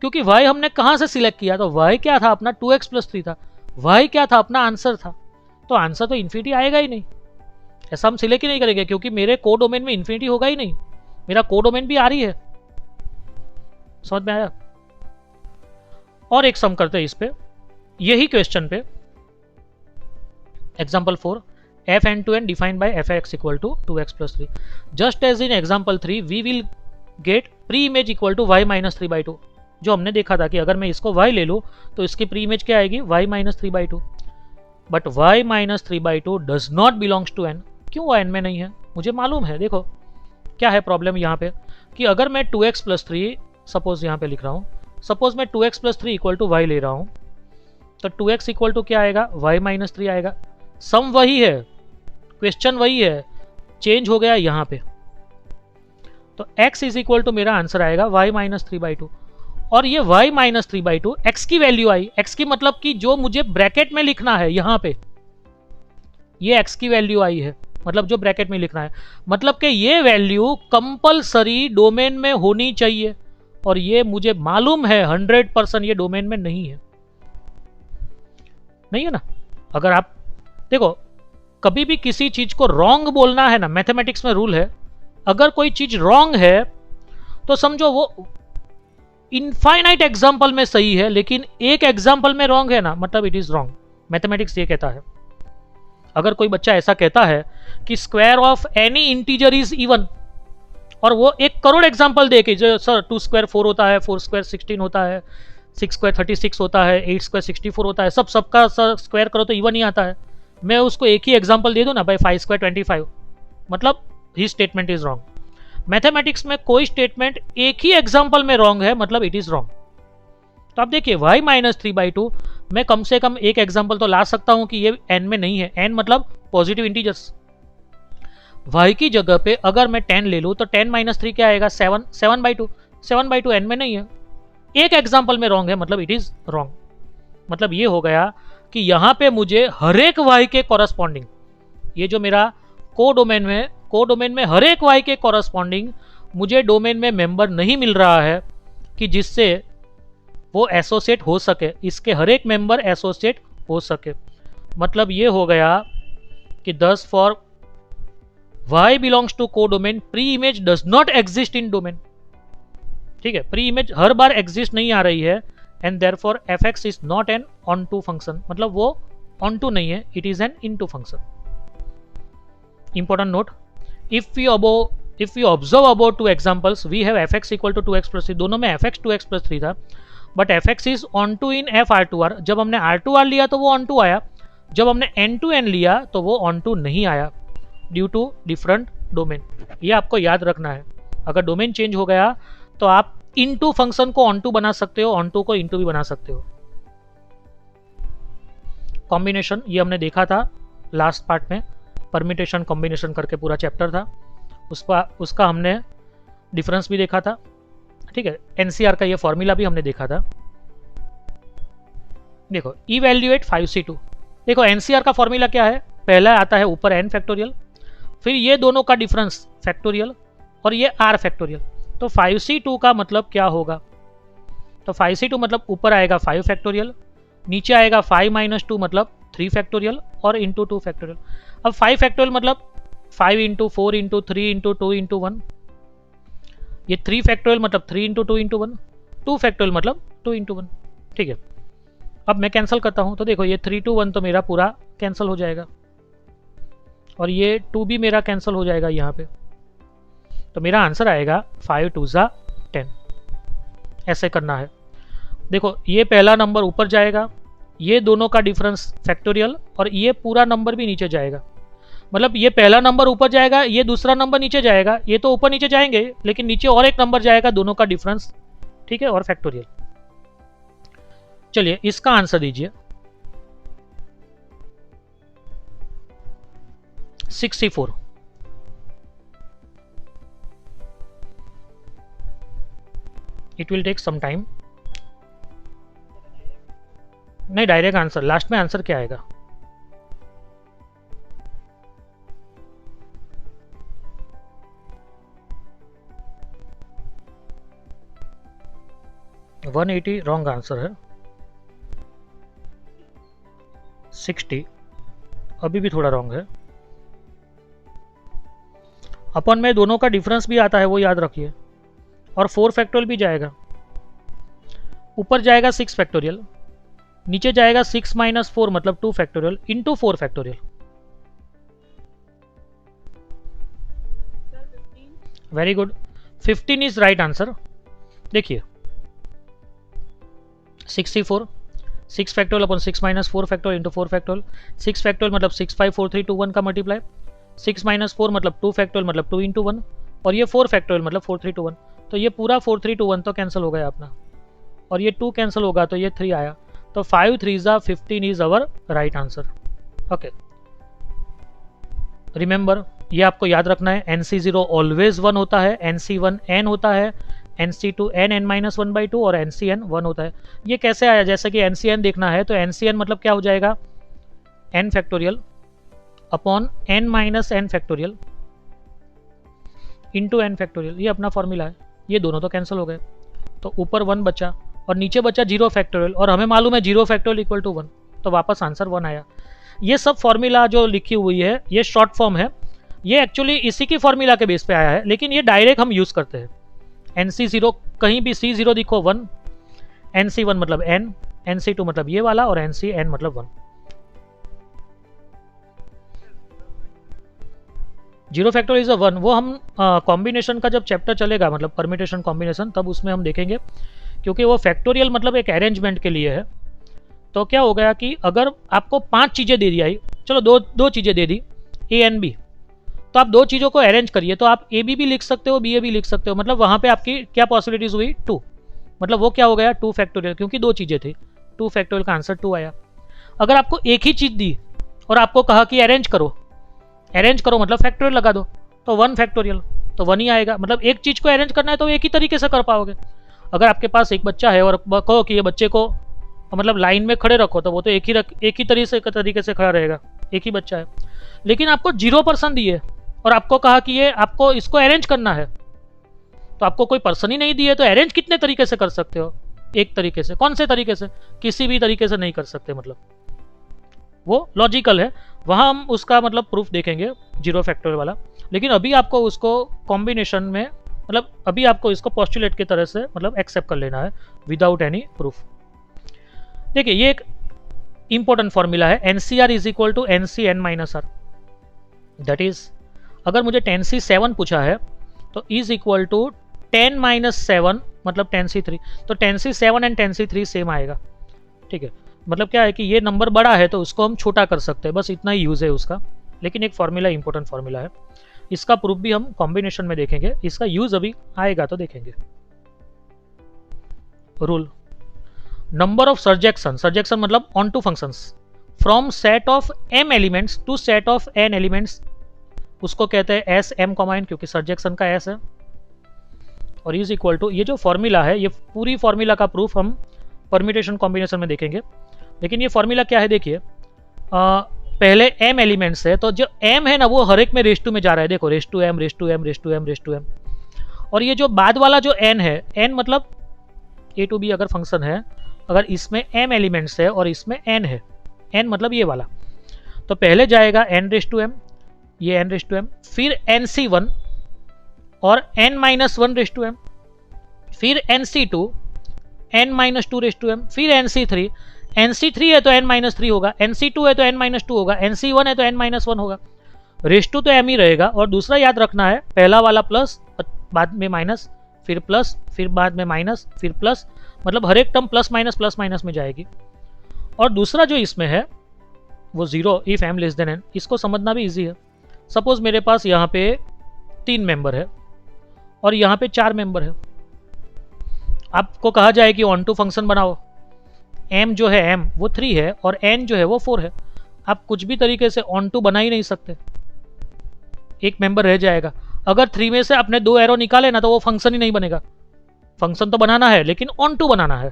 क्योंकि y हमने कहाँ से सिलेक्ट किया, तो y क्या था अपना 2x+3 था, y क्या था अपना आंसर था, तो आंसर तो इन्फिनिटी आएगा ही नहीं, ऐसा हम सिलेक्ट ही नहीं करेंगे, क्योंकि मेरे कोडोमेन में इन्फिनिटी होगा ही नहीं, मेरा कोडोमेन भी आ रही है। समझ में आया। और एक सम करते हैं इस पे, यही क्वेश्चन पे, example 4, f(n)(2)n defined by f(x) equal to 2x+3. Just as in example 3 we will get pre-image equal to y minus 3/2. जो हमने देखा था कि अगर मैं इसको y ले लूँ तो इसकी प्री इमेज क्या आएगी, y minus 3/2. But y minus 3/2 does not belongs to n. क्यों वो n में नहीं है, मुझे मालूम है। देखो क्या है प्रॉब्लम यहाँ पे, कि अगर मैं 2x+3 सपोज यहाँ पे लिख रहा हूँ, सपोज मैं 2x+3 इक्वल टू y ले रहा हूँ, तो 2x इक्वल टू क्या आएगा, y minus 3 आएगा। सम वही है, क्वेश्चन वही है, चेंज हो गया यहाँ पे, तो x इज इक्वल टू मेरा आंसर आएगा y minus 3/2। और ये y minus 3/2 x की वैल्यू आई, x की मतलब कि जो मुझे ब्रैकेट में लिखना है यहाँ पे, ये x की वैल्यू आई है, मतलब जो ब्रैकेट में लिखना है, मतलब कि ये वैल्यू कंपलसरी डोमेन में होनी चाहिए, और ये मुझे मालूम है 100% ये डोमेन में नहीं है, नहीं है ना। अगर आप देखो कभी भी किसी चीज को रॉन्ग बोलना है ना, मैथमेटिक्स में रूल है, अगर कोई चीज रॉन्ग है तो समझो वो इनफाइनाइट एग्जाम्पल में सही है, लेकिन एक एग्जाम्पल में रॉन्ग है ना, मतलब इट इज रॉन्ग। मैथमेटिक्स ये कहता है, अगर कोई बच्चा ऐसा कहता है कि square of any integer is even, और वो 1 करोड़ एग्जाम्पल दे के, जो सर 2 स्क्वायर 4 होता है, 4 स्क्वायर 16 होता है, 6 स्क्वायर 36 होता है, 8 स्क्वायर 64 होता है, सबका सर स्क्वायर करो तो इवन ही आता है, मैं उसको एक ही एग्जाम्पल दे दूं ना, भाई 5 स्क्वायर 25, मतलब ही स्टेटमेंट इज रॉन्ग। मैथमेटिक्स में कोई स्टेटमेंट एक ही एग्जाम्पल में रॉन्ग है, मतलब इट इज रॉन्ग। तो आप देखिए y minus 3/2 मैं कम से कम एक एग्जाम्पल तो ला सकता हूं कि ये n में नहीं है, n मतलब पॉजिटिव इंटीजर्स। y की जगह पे अगर मैं 10 ले लूं तो 10 minus 3 क्या आएगा, 7/2, 7/2 n में नहीं है, एक एग्जाम्पल में रॉन्ग है, मतलब इट इज रॉन्ग। मतलब ये हो गया कि यहां पे मुझे हर एक y के कॉरस्पॉन्डिंग, ये जो मेरा कोडोमेन में हर एक y के कॉरस्पॉन्डिंग मुझे डोमेन में मेंबर नहीं मिल रहा है कि जिससे वो एसोसिएट हो सके, इसके हर एक मेंबर एसोसिएट हो सके। मतलब ये हो गया कि 10 for y belongs to codomain pre image does not exist in domain. ठीक है, प्री इमेज हर बार एग्जिस्ट नहीं आ रही है, and therefore fx is not an onto function, मतलब वो ऑन टू नहीं है, it is an into function. Important note, if we observe about 2 examples, we have fx equal to 2x+3, दोनों में fx 2x+3 था, but fx is onto in f r2r। जब हमने r2r लिया तो वो onto आया, जब हमने n2n लिया तो वो onto नहीं आया, ड्यू टू डिफरेंट डोमेन। ये आपको याद रखना है, अगर डोमेन चेंज हो गया तो आप इनटू फंक्शन को onto बना सकते हो, onto को into भी बना सकते हो। कॉम्बिनेशन ये हमने देखा था लास्ट पार्ट में, परमिटेशन कॉम्बिनेशन करके पूरा चैप्टर था, उसका हमने डिफरेंस भी देखा था। ठीक है, एनसीआर का ये फॉर्मूला भी हमने देखा था। देखो इवैल्यूएट 5c2, देखो एनसीआर का फॉर्मूला क्या है, पहला आता है ऊपर n फैक्टोरियल, फिर ये दोनों का डिफरेंस फैक्टोरियल, और ये r फैक्टोरियल। तो 5c2 का मतलब क्या होगा, तो 5c2 मतलब ऊपर आएगा 5 फैक्टोरियल, नीचे आएगा 5 - 2 मतलब 3 फैक्टोरियल, और इंटू 2 फैक्टोरियल। अब 5 फैक्टोरियल मतलब 5 × 4 × 3 × 2 × 1, ये 3 फैक्टोरियल मतलब 3 × 2 × 1, 2 फैक्टोरियल मतलब 2 × 1। ठीक है, अब मैं कैंसिल करता हूं तो देखो ये 3 to 1 तो मेरा पूरा कैंसिल हो जाएगा, और ये 2 भी मेरा कैंसिल हो जाएगा यहाँ पे, तो मेरा आंसर आएगा 5 2 10। ऐसे करना है। देखो ये पहला नंबर ऊपर जाएगा, ये दोनों का डिफरेंस फैक्टोरियल, और ये पूरा नंबर भी नीचे जाएगा, मतलब ये पहला नंबर ऊपर जाएगा, ये दूसरा नंबर नीचे जाएगा, ये तो ऊपर नीचे जाएंगे लेकिन नीचे और एक नंबर जाएगा, दोनों का डिफरेंस। ठीक है, और फैक्टोरियल। चलिए इसका आंसर दीजिए 64। It will take some time. नहीं, डायरेक्ट आंसर, लास्ट में आंसर क्या आएगा? वन 180 रॉन्ग आंसर है, 60 अभी भी थोड़ा रॉन्ग है। अपन में दोनों का डिफरेंस भी आता है, वो याद रखिए, और 4 फैक्टोरियल भी जाएगा। ऊपर जाएगा 6 फैक्टोरियल, नीचे जाएगा 6 माइनस 4 मतलब 2 factorial into 4 factorial. Very good, 15 is right answer. देखिए 64, 6 फैक्टोरियल अपन 6 minus 4 factorial into 4 factorial. 6 factorial मतलब 6 5 4 3 2 1 का मल्टीप्लाई, 6 माइनस 4 मतलब 2 फैक्टोरियल मतलब 2 इंटू 1, और ये 4 फैक्टोरियल मतलब 4 3 2 1। तो ये पूरा 4 3 2 1 तो कैंसिल हो गया अपना, और ये 2 कैंसिल होगा तो ये 3 आया। तो 5 3 15 is our right answer. Okay, remember ये आपको याद रखना है, NC0 ऑलवेज 1 होता है, NC1 n होता है, NC2 n माइनस 1/2 और NCn 1 होता है। ये कैसे आया? जैसे कि NCn देखना है तो NCn मतलब क्या हो जाएगा, n factorial upon n minus n factorial into n factorial, ये अपना फॉर्मूला है। ये दोनों तो कैंसिल हो गए, तो ऊपर 1 बचा और नीचे बचा 0 फैक्टोरियल, और हमें मालूम है 0 फैक्टोरियल इक्वल टू 1, तो वापस आंसर 1 आया। ये सब फॉर्मूला जो लिखी हुई है ये शॉर्ट फॉर्म है, ये एक्चुअली इसी की फॉर्मूला के बेस पे आया है, लेकिन ये डायरेक्ट हम यूज करते हैं। NC0 कहीं भी C0 दिखो 1, NC1 मतलब n, NC2 मतलब ये वाला, और NCn मतलब 1। 0 फैक्टोरियल इज अ 1, वो हम कॉम्बिनेशन का जब चैप्टर चलेगा, मतलब परमिटेशन कॉम्बिनेशन, तब उसमें हम देखेंगे, क्योंकि वो फैक्टोरियल मतलब एक अरेंजमेंट के लिए है। तो क्या हो गया कि अगर आपको 5 चीज़ें दे दी आई, चलो दो चीज़ें दे दी A एंड B, तो आप 2 चीज़ों को अरेंज करिए, तो आप AB भी लिख सकते हो, BA भी लिख सकते हो, मतलब वहाँ पे आपकी क्या पॉसिबिलिटीज हुई 2, मतलब वो क्या हो गया 2 फैक्टोरियल, क्योंकि 2 चीज़ें थी, 2 फैक्टोरियल का आंसर 2 आया। अगर आपको एक ही चीज़ दी और आपको कहा कि अरेंज करो मतलब फैक्टोरियल लगा दो, तो 1 फैक्टोरियल, तो 1 ही आएगा। मतलब एक चीज़ को अरेंज करना है तो एक ही तरीके से कर पाओगे। अगर आपके पास एक बच्चा है और कहो कि ये बच्चे को मतलब लाइन में खड़े रखो, तो वो तो एक ही तरीके से खड़ा रहेगा, एक ही बच्चा है। लेकिन आपको 0% दिए और आपको कहा कि ये आपको इसको अरेंज करना है, तो आपको कोई पर्सन ही नहीं दिए, तो अरेंज कितने तरीके से कर सकते हो? एक तरीके से। कौन से तरीके से? किसी भी तरीके से नहीं कर सकते, मतलब वो लॉजिकल है, वहाँ हम उसका मतलब प्रूफ देखेंगे 0 फैक्टोरियल वाला। लेकिन अभी आपको उसको कॉम्बिनेशन में, मतलब अभी आपको इसको पोस्टुलेट की तरह से मतलब एक्सेप्ट कर लेना है विदाउट एनी प्रूफ। देखिए ये एक इंपॉर्टेंट फॉर्मूला है, NCR is equal to NCn minus R. That is, अगर मुझे 10C7 पूछा है तो इज इक्वल टू 10 माइनस 7 मतलब 10C3, तो 10C7 एंड 10C3 सेम आएगा। ठीक है, मतलब क्या है कि ये नंबर बड़ा है तो उसको हम छोटा कर सकते हैं, बस इतना ही यूज है उसका। लेकिन एक फॉर्मूला इंपॉर्टेंट फॉर्मूला है, इसका प्रूफ भी हम कॉम्बिनेशन में देखेंगे, इसका यूज अभी आएगा तो देखेंगे। रूल, नंबर ऑफ सर्जेक्शन मतलब onto functions from set of m elements to set of n elements, उसको कहते हैं S m, क्योंकि सर्जेक्शन का S है, और इज इक्वल टू, ये जो फॉर्मूला है ये पूरी फॉर्मूला का प्रूफ हम परम्यूटेशन कॉम्बिनेशन में देखेंगे। लेकिन ये फॉर्मूला क्या है, देखिए पहले m एलिमेंट्स है, तो जो m है ना वो हर एक में रेस टू में जा रहा है, देखो raise to m raise to m raise to m raise to m। और ये जो बाद वाला जो n है, n मतलब a टू b अगर फंक्शन है, अगर इसमें m एलिमेंट्स है और इसमें n है, n मतलब ये वाला, तो पहले जाएगा n रेस टू m, ये n रेस टू m, फिर NC1 और n minus 1 raise to m, फिर NC2 n minus 2 raise to m, फिर NC3, NC3 है तो n माइनस 3 होगा, NC2 है तो n माइनस 2 होगा, NC1 है तो n माइनस 1 होगा, रेस टू तो m ही रहेगा। और दूसरा याद रखना है, पहला वाला प्लस, बाद में माइनस, फिर प्लस, फिर बाद में माइनस, फिर प्लस, मतलब हर एक टर्म प्लस माइनस में जाएगी। और दूसरा जो इसमें है वो 0 if m less than n, इसको समझना भी इजी है। सपोज मेरे पास यहाँ पे 3 मेंबर है और यहाँ पे 4 मेंबर है, आपको कहा जाए कि ऑन टू फंक्शन बनाओ, m जो है m वो 3 है और n जो है वो 4 है, आप कुछ भी तरीके से ऑन टू बना ही नहीं सकते, एक मेंबर रह जाएगा। अगर 3 में से अपने 2 एरो निकाले ना तो वो फंक्शन ही नहीं बनेगा। फंक्शन तो बनाना है लेकिन ऑन टू बनाना है,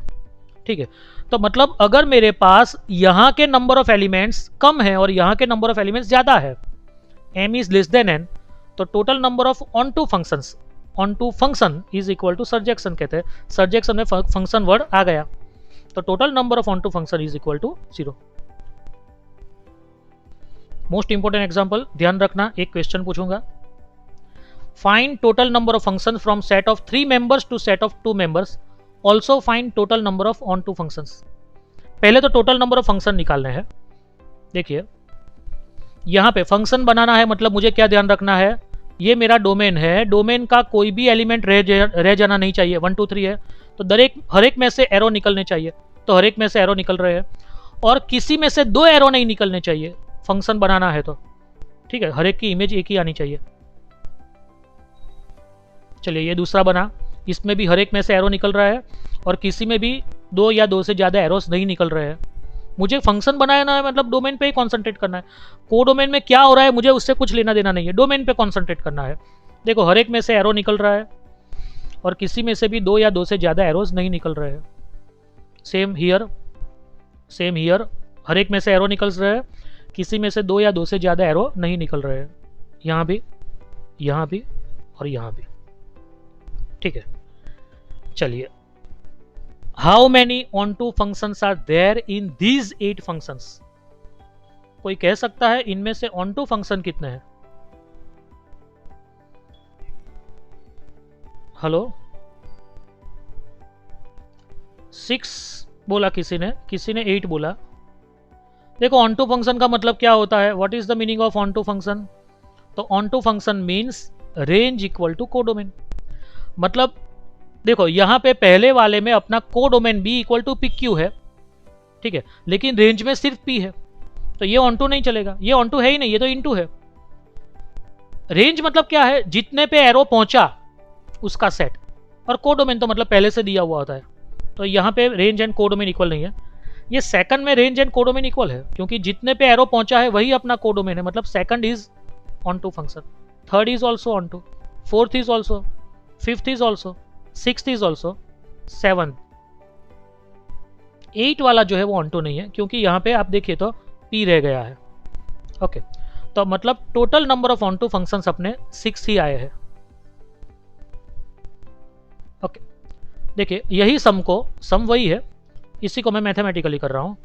ठीक है, तो मतलब अगर मेरे पास यहाँ के नंबर ऑफ एलिमेंट्स कम है और यहाँ के नंबर ऑफ एलिमेंट्स ज्यादा है, m is less than n, तो total number of onto functions, onto function is equal to surjection कहते हैं, सर्जेक्शन में फंक्शन वर्ड आ गया, तो total number of onto function is equal to 0। Most important example ध्यान रखना, एक क्वेश्चन पूछूंगा, find total number of function from set of 3 members to set of 2 members, also find total number of onto functions. पहले तो total number of function निकालने हैं। देखिए यहां पे फंक्शन बनाना है, मतलब मुझे क्या ध्यान रखना है, ये मेरा डोमेन है, डोमेन का कोई भी एलिमेंट रह जाना नहीं चाहिए। 1 2 3 है तो हर एक में से एरो निकलने चाहिए, तो हर एक में से एरो निकल रहे हैं, और किसी में से 2 एरो नहीं निकलने चाहिए फंक्शन बनाना है तो, ठीक है, हर एक की इमेज एक ही आनी चाहिए। चलिए ये दूसरा बना, इसमें भी हर एक में से एरो निकल रहा है और किसी में भी 2 या 2 से ज़्यादा एरोस नहीं निकल रहे हैं। मुझे फंक्शन बनाना है, मतलब डोमेन पे ही कॉन्सेंट्रेट करना है, को डोमेन में क्या हो रहा है मुझे उससे कुछ लेना देना नहीं है, डोमेन पे कॉन्सेंट्रेट करना है। देखो हर एक में से एरो निकल रहा है और किसी में से भी 2 या 2 से ज़्यादा एरोस नहीं निकल रहे हैं। सेम हियर, हर एक में से एरो निकल रहे हैं, किसी में से 2 या 2 से ज़्यादा एरो नहीं निकल रहे हैं, यहाँ भी और यहाँ भी, ठीक है। चलिए, how many onto functions are there in these 8 functions? कोई कह सकता है इनमें से ऑन टू फंक्शन कितने हैं? हेलो, 6 बोला किसी ने 8 बोला। देखो ऑन टू फंक्शन का मतलब क्या होता है, what is the meaning of onto function? तो onto function means range equal to codomain. मतलब देखो यहाँ पे पहले वाले में अपना codomain b equal to P Q है, ठीक है, लेकिन रेंज में सिर्फ p है, तो ये ऑन टू नहीं चलेगा, ये ऑन टू है ही नहीं, ये तो इनटू है। रेंज मतलब क्या है, जितने पे एरो पहुंचा उसका सेट, और कोडोमेन तो मतलब पहले से दिया हुआ होता है, तो यहाँ पे रेंज एंड कोडोमेन इक्वल नहीं है। ये सेकंड में रेंज एंड कोडोमेन इक्वल है, क्योंकि जितने पे एरो पहुंचा है वही अपना कोडोमेन है, मतलब second is onto function, third is also onto, fourth is also, fifth is also, sixth is also, seven. 8 वाला जो है वो ऑन टू नहीं है, क्योंकि यहाँ पे आप देखिए तो p रह गया है। ओके, तो मतलब total number of onto functions अपने 6 ही आए हैं। ओके, देखिए यही सम वही है, इसी को मैं मैथमेटिकली कर रहा हूँ।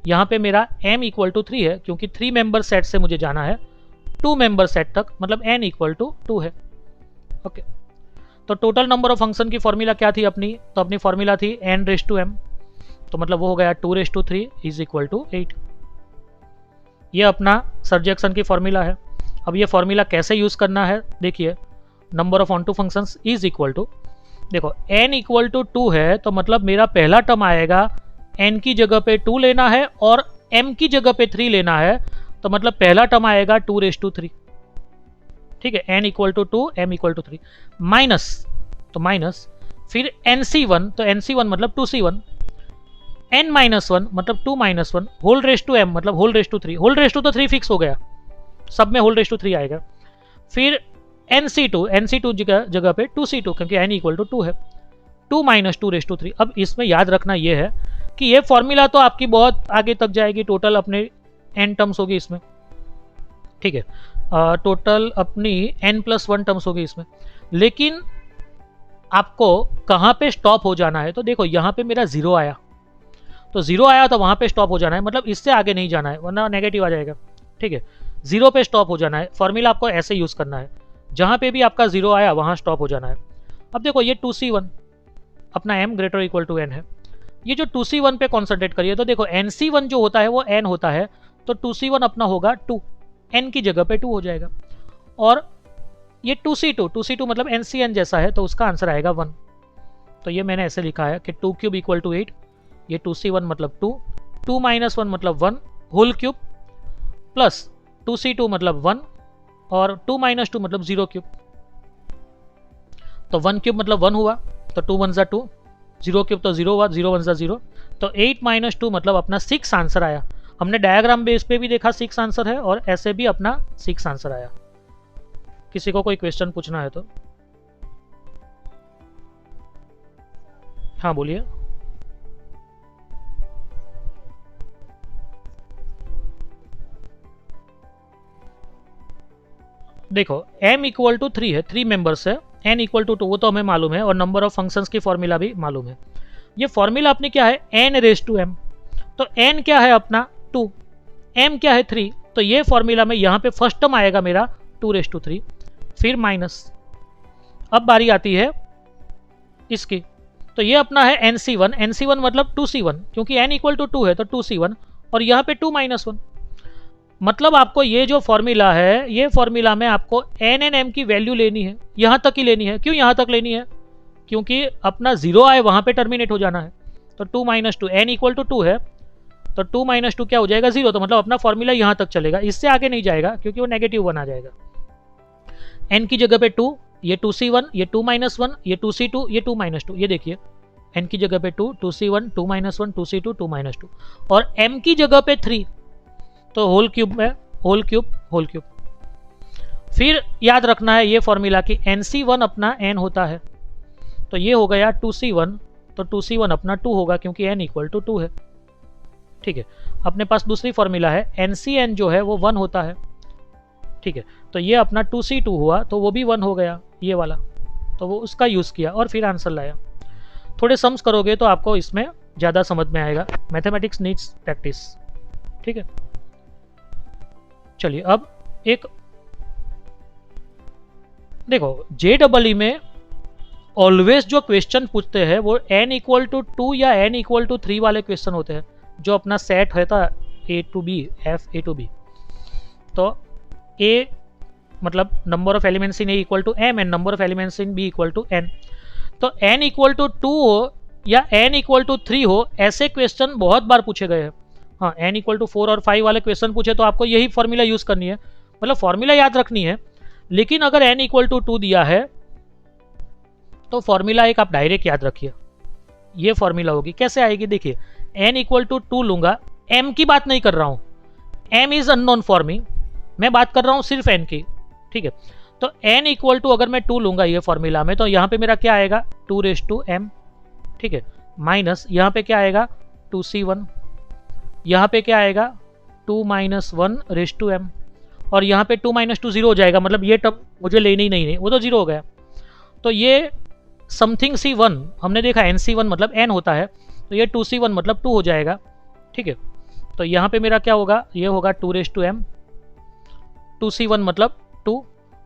यहाँ पे मेरा m इक्वल टू 3 है, क्योंकि 3 मेंबर सेट से मुझे जाना है 2 मेंबर सेट तक, मतलब n इक्वल टू 2 है। ओके, तो टोटल नंबर ऑफ फंक्शन की फॉर्मूला क्या थी अपनी? तो अपनी फॉर्मूला थी n रेस टू m, तो मतलब वो हो गया 2 raise to 3 is equal to 8। ये अपना सर्जेक्शन की फॉर्मूला है। अब ये फॉर्मूला कैसे यूज करना है, देखिए, number of onto functions is equal to, देखो n इक्वल टू 2 है, तो मतलब मेरा पहला टर्म आएगा n की जगह पे 2 लेना है और m की जगह पे 3 लेना है, तो मतलब पहला टर्म आएगा 2 रेस टू 3, ठीक है, n equal to 2 m equal to 3, minus, तो माइनस, फिर nc1, तो nc1 मतलब 2c1, n माइनस 1 मतलब 2 minus 1, whole raise to m मतलब whole raise to 3, whole raise to तो 3 फिक्स हो गया, सब में होल रेस टू 3 आएगा, फिर nc2 जगह पे 2c2, क्योंकि n इक्वल टू 2 है, 2 माइनस 2 रेस टू 3। अब इसमें याद रखना ये है कि ये फॉर्मूला तो आपकी बहुत आगे तक जाएगी, टोटल अपने n टर्म्स होगी इसमें, ठीक है, टोटल अपनी n+1 टर्म्स होगी इसमें, लेकिन आपको कहाँ पे स्टॉप हो जाना है? तो देखो यहाँ पे मेरा 0 आया, तो 0 आया तो वहाँ पे स्टॉप हो जाना है, मतलब इससे आगे नहीं जाना है वरना नेगेटिव आ जाएगा, ठीक है, 0 पे स्टॉप हो जाना है। फॉर्मूला आपको ऐसे यूज करना है, जहाँ पे भी आपका 0 आया वहाँ स्टॉप हो जाना है। अब देखो ये 2c1 अपना m greater equal to n है, ये जो 2c1 पे कॉन्सेंट्रेट करिए, तो देखो nc1 जो होता है वो n होता है, तो 2c1 अपना होगा 2, n की जगह पे 2 हो जाएगा, और ये 2c2 मतलब ncn जैसा है, तो उसका आंसर आएगा 1। तो ये मैंने ऐसे लिखा है कि 2 क्यूब इक्वल टू 8, ये 2c1 मतलब 2, 2 माइनस 1 मतलब 1 होल क्यूब, प्लस 2c2 मतलब 1 और 2 माइनस 2 मतलब 0 क्यूब, तो 1 क्यूब मतलब 1 हुआ, तो 2 1 2, 0 क्यूब तो 0 हुआ, 0 1 0, तो 8 माइनस 2 मतलब अपना 6 आंसर आया। हमने डायग्राम बेस पे भी देखा 6 आंसर है, और ऐसे भी अपना 6 आंसर आया। किसी को कोई क्वेश्चन पूछना है तो हाँ बोलिए। देखो m इक्वल टू 3 है, 3 मेंबर्स है, n इक्वल टू 2 वो तो हमें मालूम है, और नंबर ऑफ फंक्शंस की फॉर्मूला भी मालूम है। ये फॉर्मूला अपनी क्या है, n रेज टू m। तो n क्या है अपना 2, m क्या है 3, तो ये फॉर्मूला में यहाँ पे फर्स्ट टर्म आएगा मेरा 2 रेज टू 3, फिर माइनस। अब बारी आती है इसकी, तो ये अपना है nc1, nc1 मतलब 2c1, क्योंकि n इक्वल टू 2 है तो 2c1, और यहाँ पे 2 माइनस 1। मतलब आपको ये जो फॉर्मूला है, ये फॉर्मूला में आपको n एन m की वैल्यू लेनी है, यहाँ तक ही लेनी है। क्यों यहाँ तक लेनी है, क्योंकि अपना जीरो आए वहाँ पे टर्मिनेट हो जाना है। तो 2 माइनस 2, n इक्वल टू 2 है, तो 2 माइनस 2 क्या हो जाएगा, जीरो। तो मतलब अपना फॉर्मूला यहाँ तक चलेगा, इससे आगे नहीं जाएगा, क्योंकि वो नेगेटिव वन आ जाएगा। n की जगह पे 2, ये 2c1, ये 2 माइनस 1, ये 2c2, ये 2 माइनस 2, ये देखिए n की जगह पे 2, 2c1, 2 माइनस 1, 2c2, 2 माइनस 2, और m की जगह पे 3, तो होल क्यूब में होल क्यूब होल क्यूब। फिर याद रखना है ये फॉर्मूला कि nc1 अपना n होता है, तो ये हो गया 2c1, तो 2c1 अपना 2 होगा, क्योंकि n इक्वल टू 2 है। ठीक है, अपने पास दूसरी फॉर्मूला है ncn जो है वो 1 होता है। ठीक है, तो ये अपना 2c2 हुआ, तो वो भी 1 हो गया ये वाला, तो वो उसका यूज़ किया और फिर आंसर लाया। थोड़े सम्स करोगे तो आपको इसमें ज़्यादा समझ में आएगा। Mathematics needs practice. ठीक है, चलिए अब एक देखो, JEE में ऑलवेज जो क्वेश्चन पूछते हैं वो n इक्वल टू 2 या n इक्वल टू 3 वाले क्वेश्चन होते हैं, जो अपना सेट है था A to B, F A to B। तो A मतलब number of elements in A equal to m and number of elements in B equal to n। तो n इक्वल टू 2 हो या n इक्वल टू 3 हो, ऐसे question बहुत बार पूछे गए हैं। हाँ, n इक्वल टू 4 और 5 वाले क्वेश्चन पूछे तो आपको यही फॉर्मूला यूज करनी है, मतलब फॉर्मूला याद रखनी है। लेकिन अगर n इक्वल टू 2 दिया है तो फॉर्मूला एक आप डायरेक्ट याद रखिए, ये फॉर्मूला होगी। कैसे आएगी देखिए, n इक्वल टू 2 लूंगा, m की बात नहीं कर रहा हूं, m is unknown for me, मैं बात कर रहा हूं सिर्फ n की। ठीक है, तो n इक्वल टू अगर मैं 2 लूंगा ये फॉर्मूला में, तो यहाँ पे मेरा क्या आएगा 2 रेज टू m। ठीक है, माइनस यहाँ पे क्या आएगा 2c1, यहाँ पे क्या आएगा 2 माइनस 1 रेज टू m, और यहाँ पे 2 माइनस 2 जीरो हो जाएगा, मतलब ये टर्म मुझे लेनी ही नहीं, वो तो जीरो हो गया। तो ये समथिंग c1 हमने देखा nc1 मतलब n होता है, तो ये 2c1 मतलब 2 हो जाएगा। ठीक है, तो यहाँ पे मेरा क्या होगा, ये होगा 2 रेज टू m, 2c1 मतलब 2,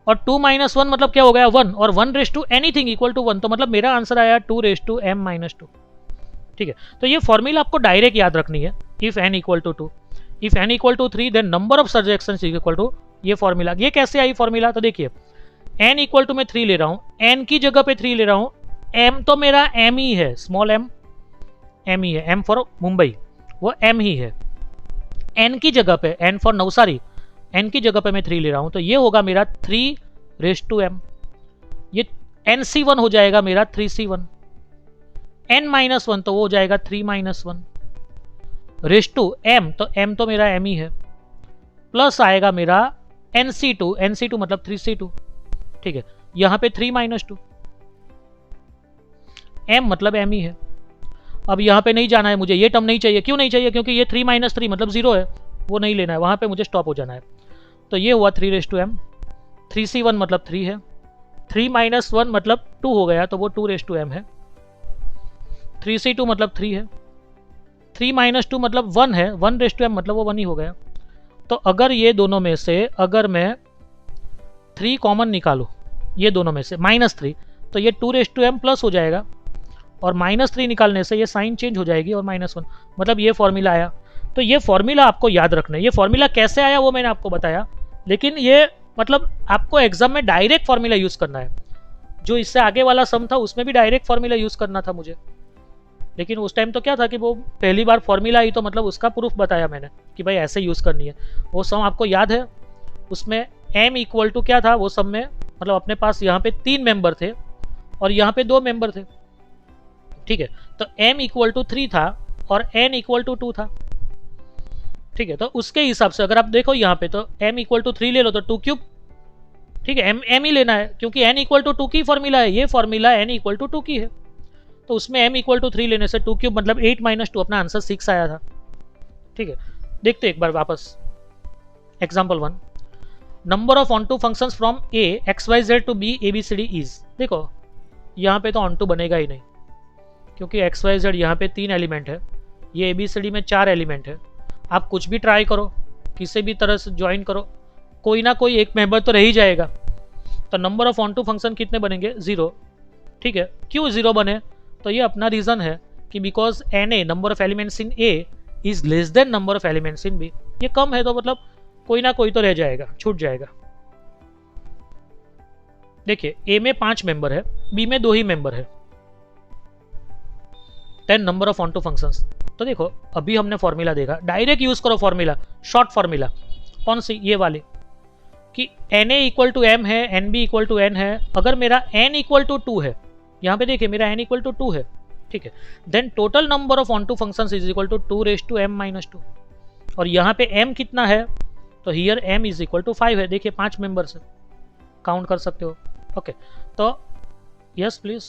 और 2 माइनस 1 मतलब क्या हो गया 1, और 1 raise to anything equal to 1, तो मतलब मेरा आंसर आया 2 रेज टू m माइनस 2। ठीक है, तो ये फॉर्मूला आपको डायरेक्ट याद रखनी है। If n equal to 2, if n equal to 3, then number of surjections equal to ये फॉर्मूला। ये कैसे आई फॉर्मूला, तो देखिए n इक्वल टू मैं 3 ले रहा हूँ, n की जगह पे 3 ले रहा हूँ, m तो मेरा m ही है, स्मॉल m ही है, m फॉर मुंबई वो m ही है। n की जगह पे, n फॉर नवसारी, n की जगह पे मैं 3 ले रहा हूँ, तो ये होगा मेरा 3 रेज टू m, ये nc1 हो जाएगा मेरा 3c1, n माइनस 1 तो वो हो जाएगा 3 माइनस 1 रेज टू m, तो m तो मेरा m ही है, प्लस आएगा मेरा nc2, nc2 मतलब 3c2। ठीक है, यहाँ पे 3 माइनस 2, m मतलब m ही है। अब यहाँ पे नहीं जाना है मुझे, ये टर्म नहीं चाहिए। क्यों नहीं चाहिए, क्योंकि ये 3 माइनस 3 मतलब 0 है, वो नहीं लेना है, वहाँ पे मुझे स्टॉप हो जाना है। तो ये हुआ 3 रेज टू m, 3c1 मतलब 3 है, 3 माइनस 1 मतलब 2 हो गया, तो वो 2 रेज टू m है, 3c2 मतलब 3 है, 3 माइनस 2 मतलब 1 है, 1 रेज टू m मतलब वो 1 ही हो गया। तो अगर ये दोनों में से अगर मैं 3 कॉमन निकालूँ, ये दोनों में से -3, तो ये 2 रेज टू m प्लस हो जाएगा, और -3 निकालने से ये साइन चेंज हो जाएगी और -1, मतलब ये फॉर्मूला आया। तो ये फॉर्मूला आपको याद रखना है। ये फॉर्मूला कैसे आया वो मैंने आपको बताया, लेकिन ये मतलब आपको एग्जाम में डायरेक्ट फॉर्मूला यूज करना है। जो इससे आगे वाला सम था उसमें भी डायरेक्ट फॉर्मूला यूज करना था मुझे, लेकिन उस टाइम तो क्या था कि वो पहली बार फॉर्मूला आई, तो मतलब उसका प्रूफ बताया मैंने कि भाई ऐसे यूज करनी है। वो सम आपको याद है, उसमें m इक्वल टू क्या था वो सम में, मतलब अपने पास यहाँ पे 3 मेंबर थे और यहाँ पे 2 मेंबर थे। ठीक है, तो m इक्वल टू 3 था और n इक्वल टू 2 था। ठीक है, तो उसके हिसाब से अगर आप देखो यहाँ पे, तो m इक्वल टू 3 ले लो तो 2 क्यूब। ठीक है, m ही लेना है, क्योंकि n इक्वल टू 2 की फॉर्मूला है, ये फॉर्मूला n इक्वल टू 2 की है, तो उसमें m इक्वल टू 3 लेने से 2 क्यूब मतलब 8 माइनस 2, अपना आंसर 6 आया था। ठीक है, देखते एक बार वापस example 1। Number of onto function from A X Y Z to B A B C D is, देखो यहाँ पे तो ऑन टू बनेगा ही नहीं, क्योंकि एक्स वाई जेड यहाँ पे 3 एलिमेंट है, ये ए बी सी डी में 4 एलिमेंट है। आप कुछ भी ट्राई करो, किसी भी तरह से ज्वाइन करो, कोई ना कोई एक मेंबर तो रह ही जाएगा। तो number of onto function कितने बनेंगे? 0। ठीक है, क्यों 0 बने? तो ये अपना रीजन है कि because n A number of elements in A is less than number of elements in B. ये कम है तो मतलब कोई ना कोई तो रह जाएगा, छूट जाएगा। देखिए ए में 5 मेंबर है, बी में 2 ही मेंबर है, 10 number of onto functions. तो देखो अभी हमने फॉर्मूला देखा, डायरेक्ट यूज करो फॉर्मूला, शॉर्ट फॉर्मूला। कौन सी? ये वाली कि n A equal to m है, n B equal to n है। अगर मेरा एन इक्वल टू 2 है, यहाँ पे देखिए मेरा एन इक्वल टू 2 है, ठीक है, then total number of onto functions is equal to 2 raise to m minus 2। और यहाँ पे m कितना है? तो here m is equal to 5 है। देखिए 5 मेंबर्स है, काउंट कर सकते हो। ओके तो यस प्लीज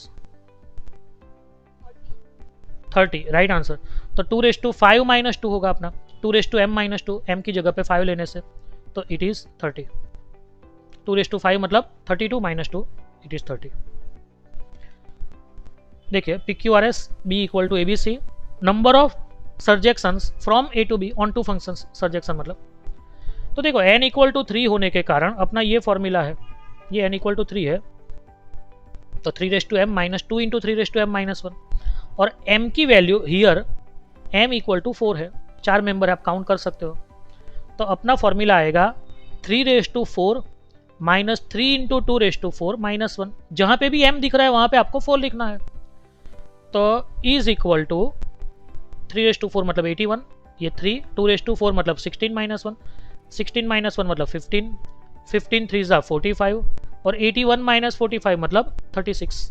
30 राइट आंसर। तो 2 रेज टू 5 माइनस 2 होगा अपना, 2 raise to m minus 2, m की जगह पे 5 लेने से, तो इट इज 30। 2 रेज टू 5 मतलब 32 माइनस 2, इट इज 30। देखिए P Q R S B equal to A B C, number of surjections from A to B onto functions, surjection मतलब। तो देखो n इक्वल टू 3 होने के कारण अपना ये फॉर्मूला है, ये n इक्वल टू 3 है, तो 3 raise to m minus 2 into 3 raise to m minus 1। और m की value here m equal to 4 है, 4 मेंबर आप काउंट कर सकते हो। तो अपना फॉर्मूला आएगा 3 raise to 4 minus 3 into 2 raise to 4 minus 1। जहाँ पे भी m दिख रहा है वहाँ पे आपको 4 लिखना है। तो is equal to 3 raise to 4 मतलब 81, ये 3, 2 रेज टू 4 मतलब 16 माइनस 1, 16 माइनस 1 मतलब 15, 15 3 जा 45 और 81 माइनस 45 मतलब 36।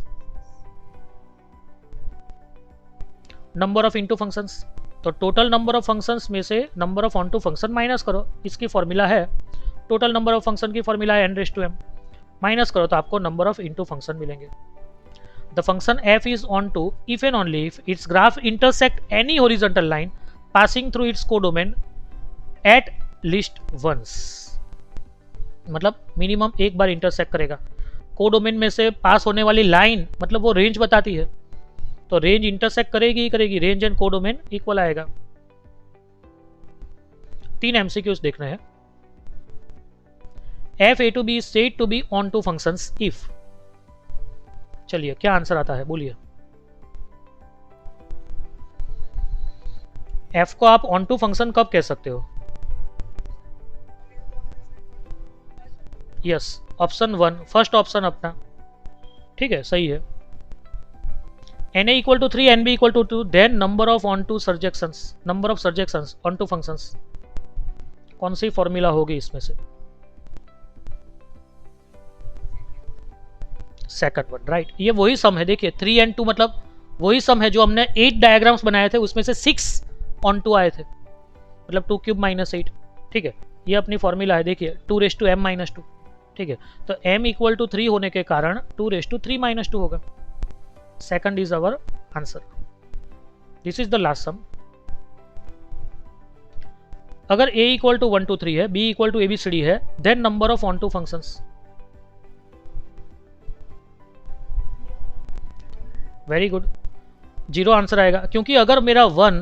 नंबर ऑफ इनटू फंक्शंस, तो टोटल नंबर ऑफ फंक्शंस में से number of onto function minus करो, इसकी फॉर्मूला है, टोटल नंबर ऑफ फंक्शन की फॉर्मूला है n raise to m, minus करो तो आपको नंबर ऑफ इनटू फंक्शन मिलेंगे। The function f is onto if and only if its graph intersect any horizontal line passing through its codomain at least once। मतलब minimum एक बार intersect करेगा। Codomain में से पास होने वाली लाइन मतलब वो रेंज बताती है, तो रेंज इंटरसेक्ट करेगी ही करेगी, रेंज एंड कोडोमेन इक्वल आएगा। 3 एमसीक्यूज देखना है। F A to B said to B onto functions if, चलिए क्या आंसर आता है बोलिए। f को आप ऑन टू फंक्शन कब कह सकते हो? यस ऑप्शन 1 फर्स्ट ऑप्शन अपना, ठीक है सही है। N A equal to 3 n B equal to 2 then number of onto surjections, number of surjections onto functions, कौन सी फॉर्मूला होगी इसमें से? Second one right. ये वही सम है, देखिए 3 and 2 मतलब वही सम है जो हमने 8 डायग्राम्स बनाए थे, उसमें से 6 ऑन टू आए थे, मतलब 2 क्यूब माइनस 8, ठीक है। ये अपनी फॉर्मूला है, देखिए 2 रेज टू m माइनस 2, ठीक है। तो m इक्वल टू 3 होने के कारण 2 रेज टू 3 माइनस 2 होगा। Second is our answer. This is the last sum. अगर a इक्वल टू 1 2 3 है, b इक्वल टू ABCD है, then number of onto functions. Very good, 0 answer आएगा, क्योंकि अगर मेरा 1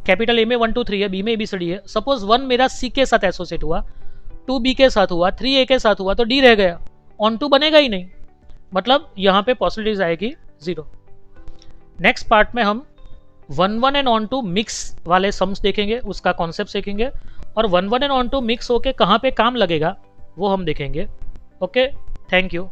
कैपिटल ए में 1 2 3 है, बी में ABCD है, सपोज 1 मेरा सी के साथ एसोसिएट हुआ, 2 बी के साथ हुआ, 3 ए के साथ हुआ, तो डी रह गया, ऑन टू बनेगा ही नहीं, मतलब यहाँ पे पॉसिबिलिटीज आएगी 0। नेक्स्ट पार्ट में हम 1 1 एंड ऑन टू मिक्स वाले सम्स देखेंगे, उसका कॉन्सेप्ट देखेंगे, और 1 1 एंड ऑन टू मिक्स होके कहाँ पे काम लगेगा वो हम देखेंगे। Okay, thank you.